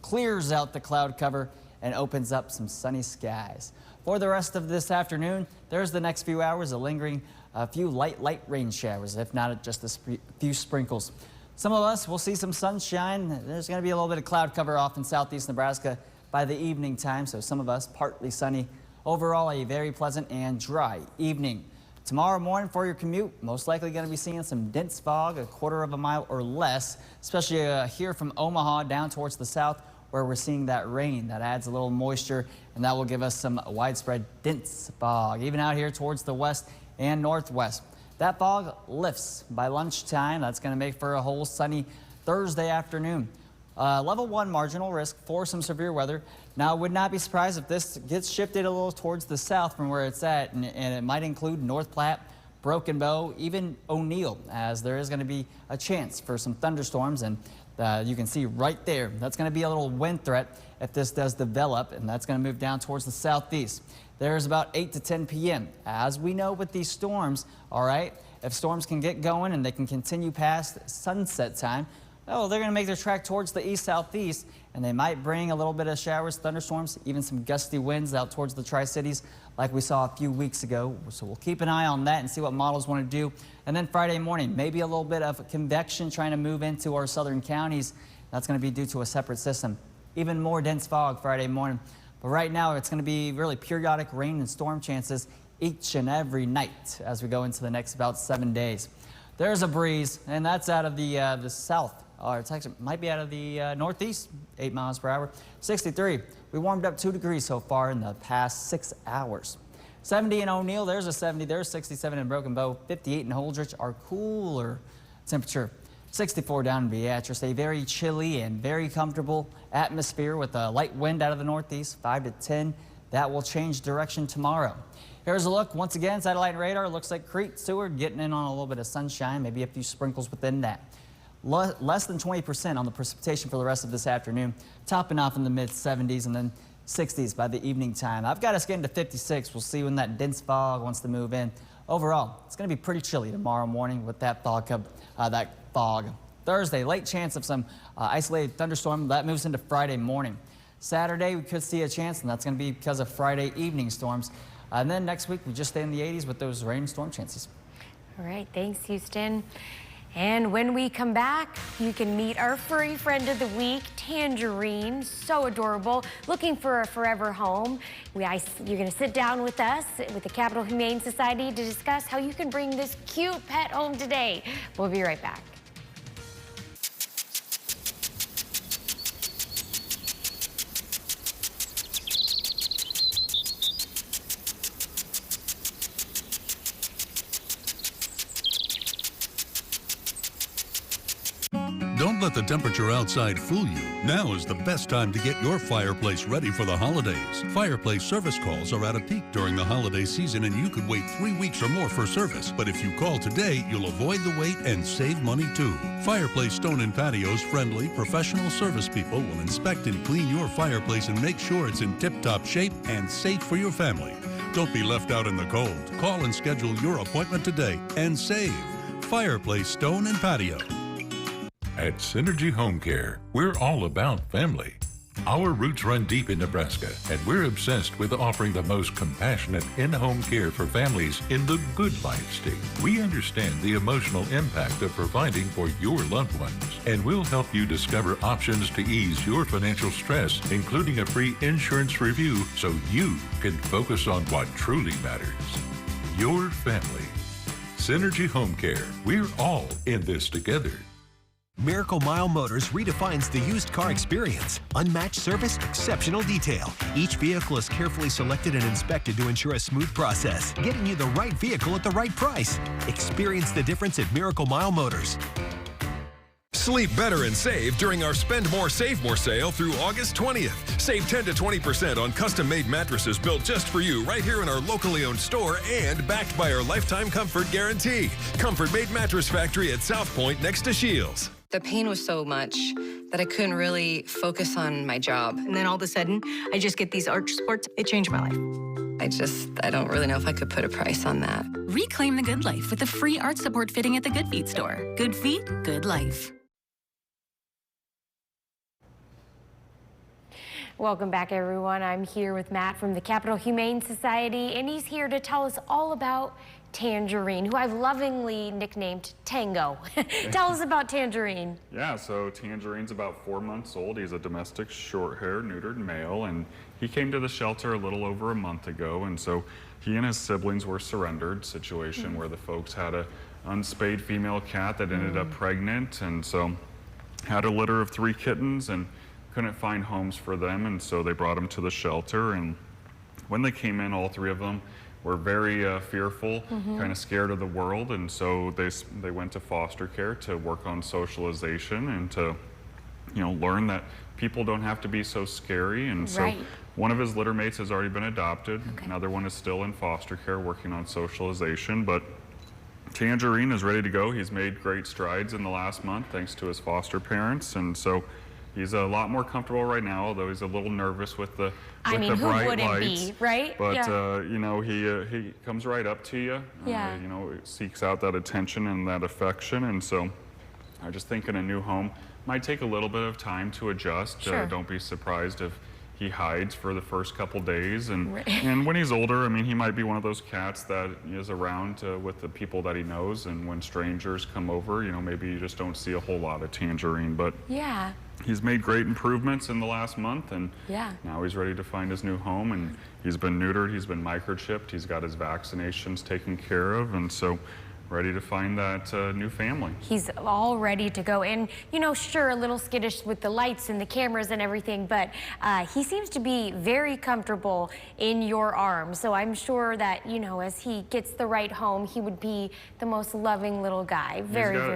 Clears out the cloud cover and opens up some sunny skies. For the rest of this afternoon, there's the next few hours a lingering few light rain showers, if not just a few sprinkles. Some of us will see some sunshine. There's going to be a little bit of cloud cover off in southeast Nebraska by the evening time, so some of us partly sunny. Overall, a very pleasant and dry evening. Tomorrow morning for your commute, most likely going to be seeing some dense fog, 1/4 mile or less, especially here from Omaha down towards the south, where we're seeing that rain that adds a little moisture, and that will give us some widespread dense fog. Even out here towards the west and northwest. That fog lifts by lunchtime. That's going to make for a whole sunny Thursday afternoon. Level 1 marginal risk for some severe weather. Now, I would not be surprised if this gets shifted a little towards the south from where it's at, and it might include North Platte, Broken Bow, even O'Neill, as there is going to be a chance for some thunderstorms, and you can see right there, that's going to be a little wind threat if this does develop, and that's going to move down towards the southeast. There's about 8 to 10 p.m. As we know with these storms, all right, if storms can get going and they can continue past sunset time, oh, they're going to make their track towards the east-southeast, and they might bring a little bit of showers, thunderstorms, even some gusty winds out towards the Tri-Cities like we saw a few weeks ago. So we'll keep an eye on that and see what models want to do. And then Friday morning, maybe a little bit of convection trying to move into our southern counties. That's going to be due to a separate system. Even more dense fog Friday morning. But right now, it's going to be really periodic rain and storm chances each and every night as we go into the next about 7 days. There's a breeze, and that's out of the south. Or it's actually might be out of the northeast, 8 miles per hour. 63. We warmed up 2 degrees so far in the past 6 hours. 70 in O'Neill, there's a 70. There's 67 in Broken Bow. 58 in Holdrege, our cooler temperature. 64 down in Beatrice. A very chilly and very comfortable atmosphere with a light wind out of the northeast, 5 to 10. That will change direction tomorrow. Here's a look. Once again, satellite and radar. Looks like Crete, Seward getting in on a little bit of sunshine, maybe a few sprinkles within that. Less than 20% on the precipitation for the rest of this afternoon, topping off in the mid-70s and then 60s by the evening time. I've got us getting to 56. We'll see when that dense fog wants to move in. Overall, it's going to be pretty chilly tomorrow morning with that fog. Thursday, late chance of some isolated thunderstorm. That moves into Friday morning. Saturday, we could see a chance, and that's going to be because of Friday evening storms. And then next week, we just stay in the 80s with those rain and storm chances. All right, thanks, Houston. And when we come back, you can meet our furry friend of the week, Tangerine. So adorable, looking for a forever home. You're going to sit down with us with the Capital Humane Society to discuss how you can bring this cute pet home today. We'll be right back. Don't let the temperature outside fool you. Now is the best time to get your fireplace ready for the holidays. Fireplace service calls are at a peak during the holiday season, and you could wait 3 weeks or more for service. But if you call today, you'll avoid the wait and save money too. Fireplace Stone and Patio's friendly, professional service people will inspect and clean your fireplace and make sure it's in tip-top shape and safe for your family. Don't be left out in the cold. Call and schedule your appointment today and save. Fireplace Stone and Patio. At Synergy Home Care, we're all about family. Our roots run deep in Nebraska, and we're obsessed with offering the most compassionate in-home care for families in the good life state. We understand the emotional impact of providing for your loved ones, and we'll help you discover options to ease your financial stress, including a free insurance review so you can focus on what truly matters. Your family. Synergy Home Care. We're all in this together. Miracle Mile Motors redefines the used car experience. Unmatched service, exceptional detail. Each vehicle is carefully selected and inspected to ensure a smooth process, getting you the right vehicle at the right price. Experience the difference at Miracle Mile Motors. Sleep better and save during our Spend More, Save More sale through August 20th. Save 10 to 20% on custom-made mattresses built just for you right here in our locally owned store and backed by our lifetime comfort guarantee. Comfort Made Mattress Factory at South Point next to Shields. The pain was so much that I couldn't really focus on my job. And then all of a sudden, I just get these arch supports. It changed my life. I don't really know if I could put a price on that. Reclaim the good life with a free arch support fitting at the Good Feet store. Good feet, good life. Welcome back, everyone. I'm here with Matt from the Capital Humane Society, and he's here to tell us all about Tangerine, who I've lovingly nicknamed Tango. Tell us about Tangerine. Yeah, so Tangerine's about 4 months old. He's a domestic short-haired neutered male, and he came to the shelter a little over a month ago, and so he and his siblings were surrendered, situation where the folks had a unspayed female cat that ended up pregnant, and so had a litter of 3 kittens and couldn't find homes for them, and so they brought them to the shelter. And when they came in, all 3 of them were very fearful, kind of scared of the world, and so they went to foster care to work on socialization and to, learn that people don't have to be so scary. And so one of his litter mates has already been adopted. Another one is still in foster care working on socialization, but Tangerine is ready to go. He's made great strides in the last month thanks to his foster parents, and so he's a lot more comfortable right now, although he's a little nervous with the who bright wouldn't lights. be, right? But he comes right up to you. Seeks out that attention and that affection, and so I just think in a new home might take a little bit of time to adjust. Don't be surprised if he hides for the first couple days, and when he's older, I mean, he might be one of those cats that is around with the people that he knows, and when strangers come over, maybe you just don't see a whole lot of Tangerine, but he's made great improvements in the last month, and now he's ready to find his new home, and he's been neutered, he's been microchipped, he's got his vaccinations taken care of, and so ready to find that new family. He's all ready to go. And, sure, a little skittish with the lights and the cameras and everything, but he seems to be very comfortable in your arms. So I'm sure that, as he gets the right home, he would be the most loving little guy.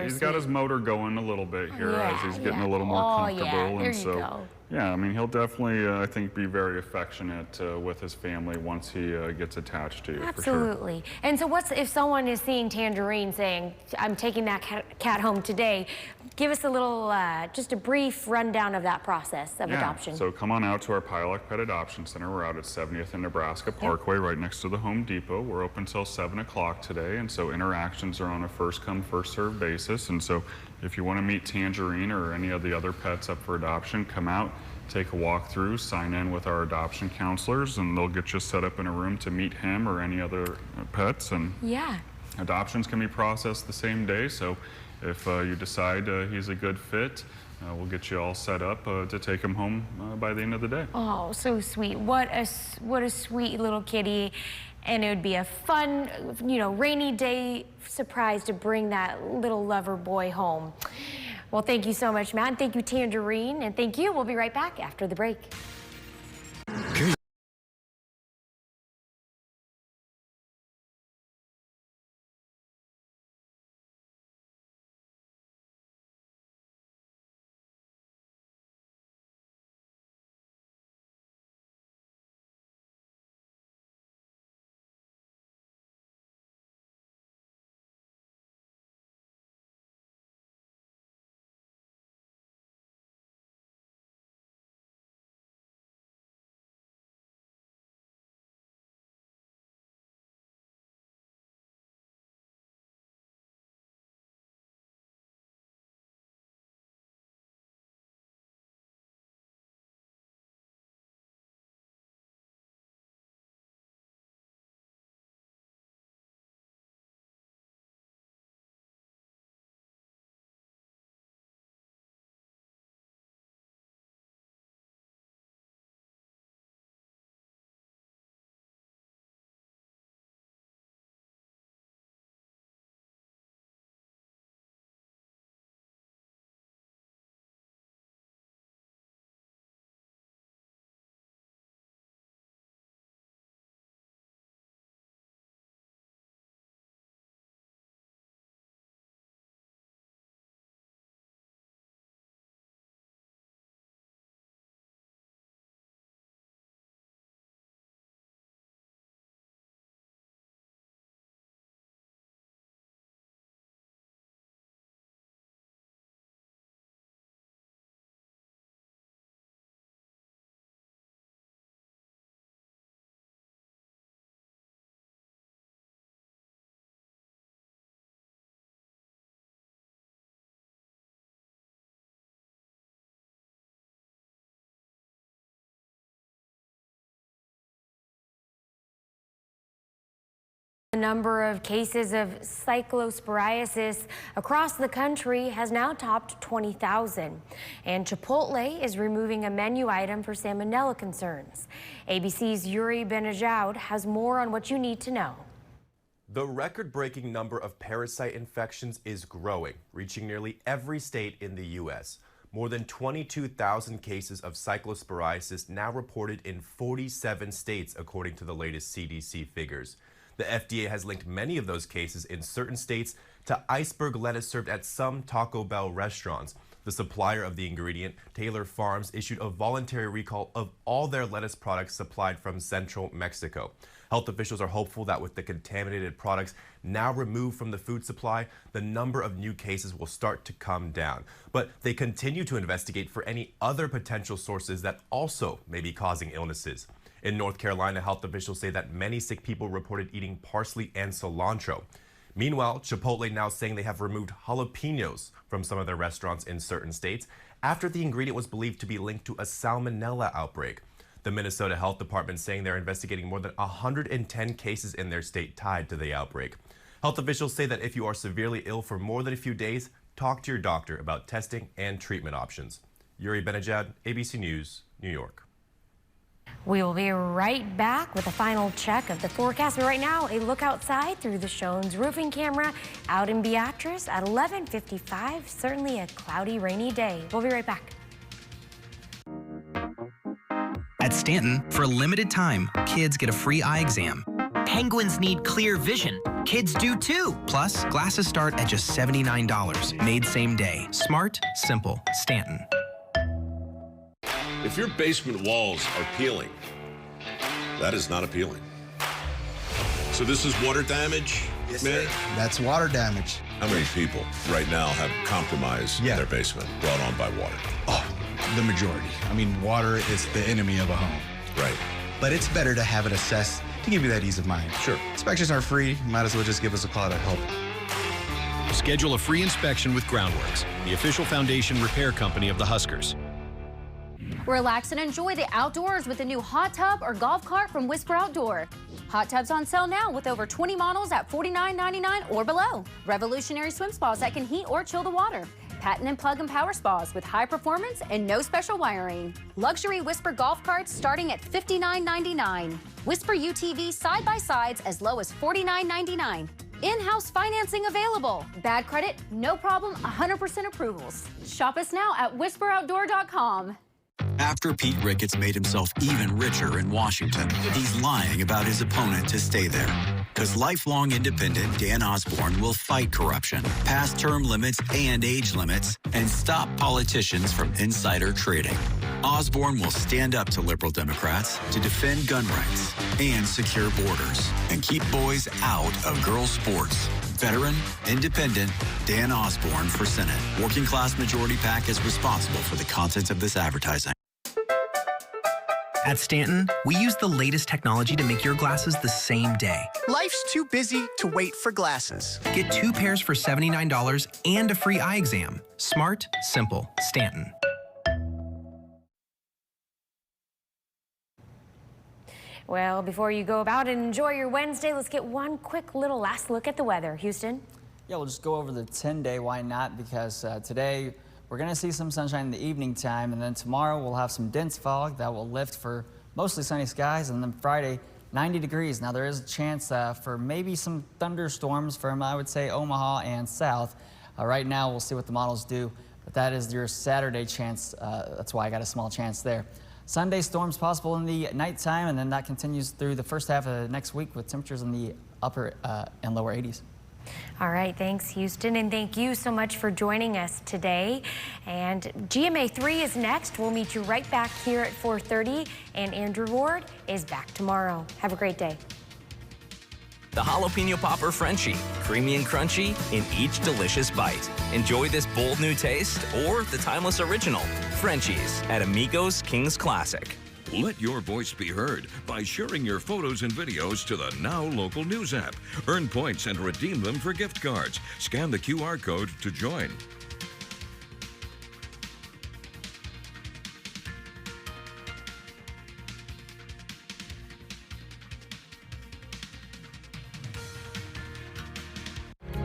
He's got his motor going a little bit here as he's getting a little more comfortable. There you go. Yeah, I mean, he'll definitely, I think, be very affectionate with his family once he gets attached to you, Absolutely. for sure. And so if someone is seeing Tangerine saying, I'm taking that cat home today, give us a little, just a brief rundown of that process of adoption. So come on out to our Pilot Pet Adoption Center. We're out at 70th and Nebraska Parkway, right next to the Home Depot. We're open till 7 o'clock today, and so interactions are on a first-come, first-served basis, and so If you want to meet Tangerine or any of the other pets up for adoption, come out, take a walk through, sign in with our adoption counselors, and they'll get you set up in a room to meet him or any other pets. And yeah, adoptions can be processed the same day, so if you decide he's a good fit, we'll get you all set up to take him home by the end of the day. Oh, so sweet. What a sweet little kitty. And it would be a fun, rainy day surprise to bring that little lover boy home. Well, thank you so much, Matt. And thank you, Tangerine. And thank you. We'll be right back after the break. The number of cases of cyclosporiasis across the country has now topped 20,000. And Chipotle is removing a menu item for salmonella concerns. ABC's Yuri Benajoud has more on what you need to know. The record-breaking number of parasite infections is growing, reaching nearly every state in the U.S. More than 22,000 cases of cyclosporiasis now reported in 47 states, according to the latest CDC figures. The FDA has linked many of those cases in certain states to iceberg lettuce served at some Taco Bell restaurants. The supplier of the ingredient, Taylor Farms, issued a voluntary recall of all their lettuce products supplied from central Mexico. Health officials are hopeful that with the contaminated products now removed from the food supply, the number of new cases will start to come down. But they continue to investigate for any other potential sources that also may be causing illnesses. In North Carolina, health officials say that many sick people reported eating parsley and cilantro. Meanwhile, Chipotle now saying they have removed jalapenos from some of their restaurants in certain states after the ingredient was believed to be linked to a salmonella outbreak. The Minnesota Health Department saying they're investigating more than 110 cases in their state tied to the outbreak. Health officials say that if you are severely ill for more than a few days, talk to your doctor about testing and treatment options. Yuri Benajoud, ABC News, New York. We will be right back with a final check of the forecast. But right now, a look outside through the Shones roofing camera out in Beatrice at 11:55. Certainly a cloudy, rainy day. We'll be right back. At Stanton, for a limited time, kids get a free eye exam. Penguins need clear vision. Kids do too. Plus, glasses start at just $79. Made same day. Smart, simple. Stanton. If your basement walls are peeling, that is not appealing. So this is water damage, yes, man? That's water damage. How many people right now have compromised their basement brought on by water? Oh, the majority. I mean, water is the enemy of a home. Right. But it's better to have it assessed to give you that ease of mind. Sure. Inspections are free. Might as well just give us a call to help. Schedule a free inspection with Groundworks, the official foundation repair company of the Huskers. Relax and enjoy the outdoors with a new hot tub or golf cart from Whisper Outdoor. Hot tubs on sale now with over 20 models at $49.99 or below. Revolutionary swim spas that can heat or chill the water. Patent and plug and power spas with high performance and no special wiring. Luxury Whisper golf carts starting at $59.99. Whisper UTV side-by-sides as low as $49.99. In-house financing available. Bad credit, no problem, 100% approvals. Shop us now at whisperoutdoor.com. After Pete Ricketts made himself even richer in Washington, he's lying about his opponent to stay there. Because lifelong independent Dan Osborne will fight corruption, pass term limits and age limits, and stop politicians from insider trading. Osborne will stand up to liberal Democrats to defend gun rights and secure borders and keep boys out of girls' sports. Veteran, independent, Dan Osborne for Senate. Working Class Majority PAC is responsible for the content of this advertising. At Stanton, we use the latest technology to make your glasses the same day. Life's too busy to wait for glasses. Get 2 pairs for $79 and a free eye exam. Smart, simple, Stanton. Well, before you go about and enjoy your Wednesday, let's get one quick little last look at the weather. Houston? Yeah, we'll just go over the 10-day. Why not? Because today we're going to see some sunshine in the evening time, and then tomorrow we'll have some dense fog that will lift for mostly sunny skies, and then Friday, 90 degrees. Now, there is a chance for maybe some thunderstorms from, I would say, Omaha and south. Right now, we'll see what the models do, but that is your Saturday chance. That's why I got a small chance there. Sunday, storms possible in the nighttime, and then that continues through the first half of next week with temperatures in the upper and lower 80s. All right, thanks, Houston, and thank you so much for joining us today. And GMA 3 is next. We'll meet you right back here at 4:30, and Andrew Ward is back tomorrow. Have a great day. The Jalapeno Popper Frenchie, creamy and crunchy in each delicious bite. Enjoy this bold new taste or the timeless original, Frenchies at Amigos King's Classic. Let your voice be heard by sharing your photos and videos to the Now Local News app. Earn points and redeem them for gift cards. Scan the QR code to join.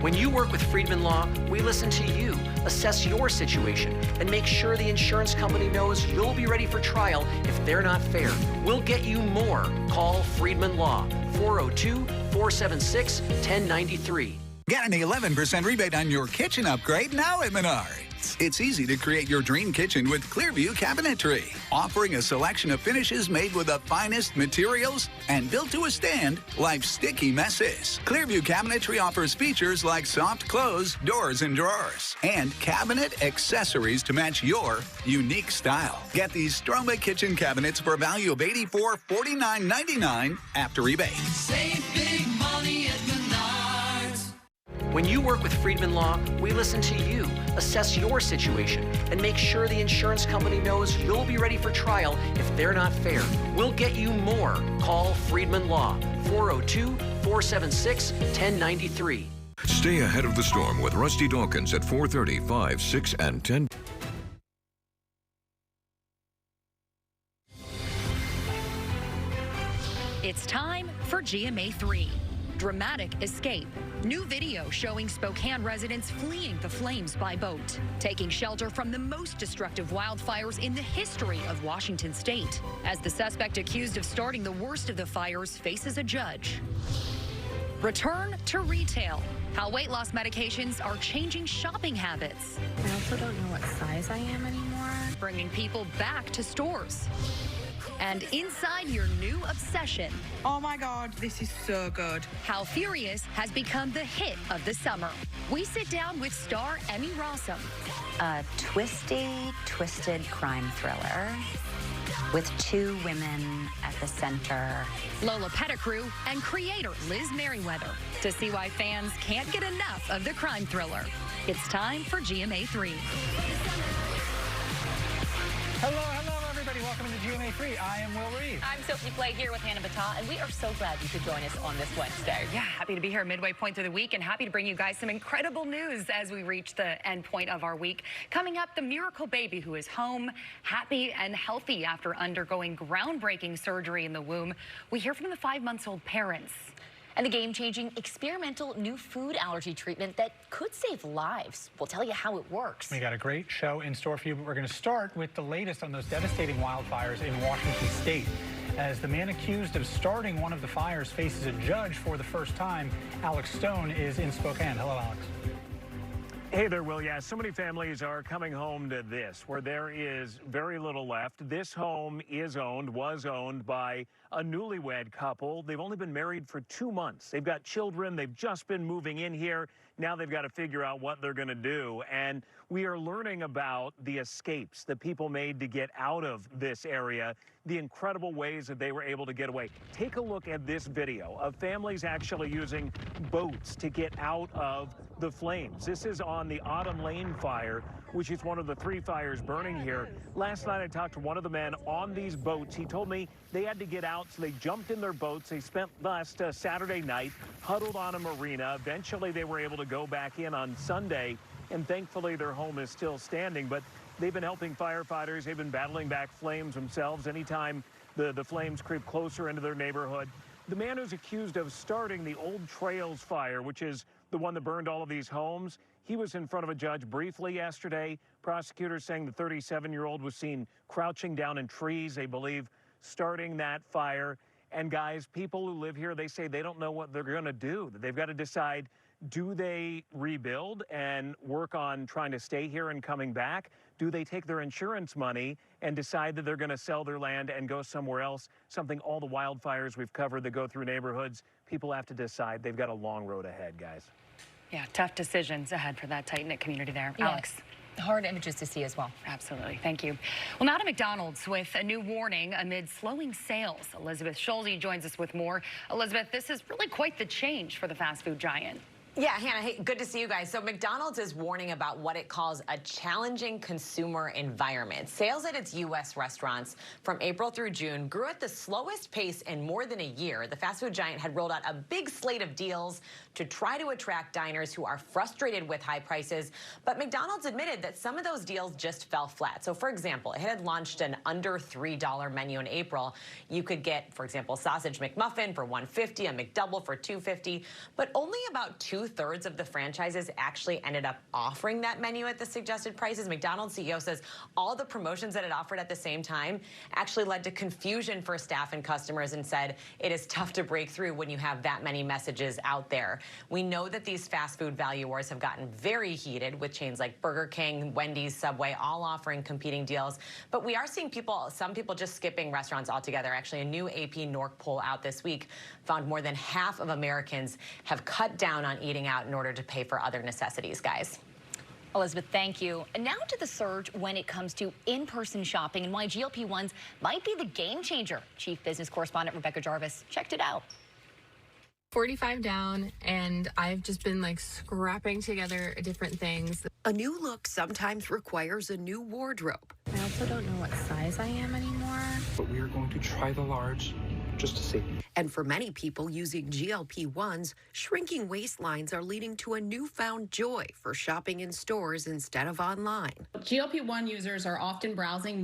When you work with Friedman Law, we listen to you, assess your situation, and make sure the insurance company knows you'll be ready for trial if they're not fair. We'll get you more. Call Friedman Law, 402-476-1093. Get an 11% rebate on your kitchen upgrade now at Menards. It's easy to create your dream kitchen with Clearview Cabinetry, offering a selection of finishes made with the finest materials and built to withstand life's sticky messes. Clearview Cabinetry offers features like soft close, doors, and drawers, and cabinet accessories to match your unique style. Get these Stroma kitchen cabinets for a value of $8449.99 after rebate. Save big money at Menards. When you work with Friedman Law, we listen to you, assess your situation, and make sure the insurance company knows you'll be ready for trial if they're not fair. We'll get you more. Call Friedman Law, 402-476-1093. Stay ahead of the storm with Rusty Dawkins at 4:30, 5, 6, and 10. It's time for GMA 3. Dramatic escape. New video showing Spokane residents fleeing the flames by boat, taking shelter from the most destructive wildfires in the history of Washington state, as the suspect accused of starting the worst of the fires faces a judge. Return to retail. How weight loss medications are changing shopping habits. I also don't know what size I am anymore. Bringing people back to stores. And inside your new obsession. Oh my God, this is so good. How Furious has become the hit of the summer. We sit down with star Emmy Rossum. A twisted crime thriller with 2 women at the center. Lola Pettigrew and creator Liz Merriweather to see why fans can't get enough of the crime thriller. It's time for GMA 3. Hello, everybody. Welcome Welcome into GMA3. I am Will Reed. I'm Sophie Flay here with Hannah Batat, and we are so glad you could join us on this Wednesday. Yeah, happy to be here midway point through the week and happy to bring you guys some incredible news as we reach the end point of our week. Coming up, the miracle baby who is home, happy and healthy after undergoing groundbreaking surgery in the womb. We hear from the 5-month-old parents. And the game-changing experimental new food allergy treatment that could save lives. We'll tell you how it works. We got a great show in store for you, but we're going to start with the latest on those devastating wildfires in Washington State. As the man accused of starting one of the fires faces a judge for the first time, Alex Stone is in Spokane. Hello, Alex. Hey there, Will. Yeah, so many families are coming home to this, where there is very little left. This home was owned by a newlywed couple. They've only been married for 2 months. They've got children. They've just been moving in here. Now they've got to figure out what they're going to do. And we are learning about the escapes that people made to get out of this area, the incredible ways that they were able to get away. Take a look at this video of families actually using boats to get out of the flames. This is on the Autumn Lane fire, which is one of the 3 fires burning here. Last night I talked to one of the men on these boats. He told me they had to get out, so they jumped in their boats. They spent last Saturday night huddled on a marina. Eventually they were able to go back in on Sunday, and thankfully their home is still standing. But they've been helping firefighters. They've been battling back flames themselves anytime the flames creep closer into their neighborhood. The man who's accused of starting the Old Trails fire, which is the one that burned all of these homes, he was in front of a judge briefly yesterday. Prosecutors saying the 37-year-old was seen crouching down in trees, they believe, starting that fire. And guys, people who live here, they say they don't know what they're going to do. They've got to decide, do they rebuild and work on trying to stay here and coming back? Do they take their insurance money and decide that they're going to sell their land and go somewhere else? Something all the wildfires we've covered that go through neighborhoods, people have to decide. They've got a long road ahead, guys. Yeah, tough decisions ahead for that tight-knit community there. Yeah. Alex. Hard images to see as well. Absolutely. Thank you. Well, now to McDonald's with a new warning amid slowing sales. Elizabeth Schulte joins us with more. Elizabeth, this is really quite the change for the fast food giant. Yeah, Hannah, hey, good to see you guys. So McDonald's is warning about what it calls a challenging consumer environment. Sales at its U.S. restaurants from April through June grew at the slowest pace in more than a year. The fast food giant had rolled out a big slate of deals to try to attract diners who are frustrated with high prices. But McDonald's admitted that some of those deals just fell flat. So, for example, it had launched an under $3 menu in April. You could get, for example, sausage McMuffin for $1.50, a McDouble for $2.50, but only about 2/3 of the franchises actually ended up offering that menu at the suggested prices. McDonald's CEO says all the promotions that it offered at the same time actually led to confusion for staff and customers, and said it is tough to break through when you have that many messages out there. We know that these fast food value wars have gotten very heated with chains like Burger King, Wendy's, Subway, all offering competing deals. But we are seeing some people just skipping restaurants altogether. Actually, a new AP NORC poll out this week found more than half of Americans have cut down on eating out in order to pay for other necessities, guys. Elizabeth, thank you. And now to the surge when it comes to in-person shopping and why GLP-1s might be the game changer. Chief Business Correspondent Rebecca Jarvis checked it out. 45 down, and I've just been like scrapping together different things. A new look sometimes requires a new wardrobe. I also don't know what size I am anymore. But we are going to try the large just to see. And for many people using GLP-1s, shrinking waistlines are leading to a newfound joy for shopping in stores instead of online. GLP-1 users are often browsing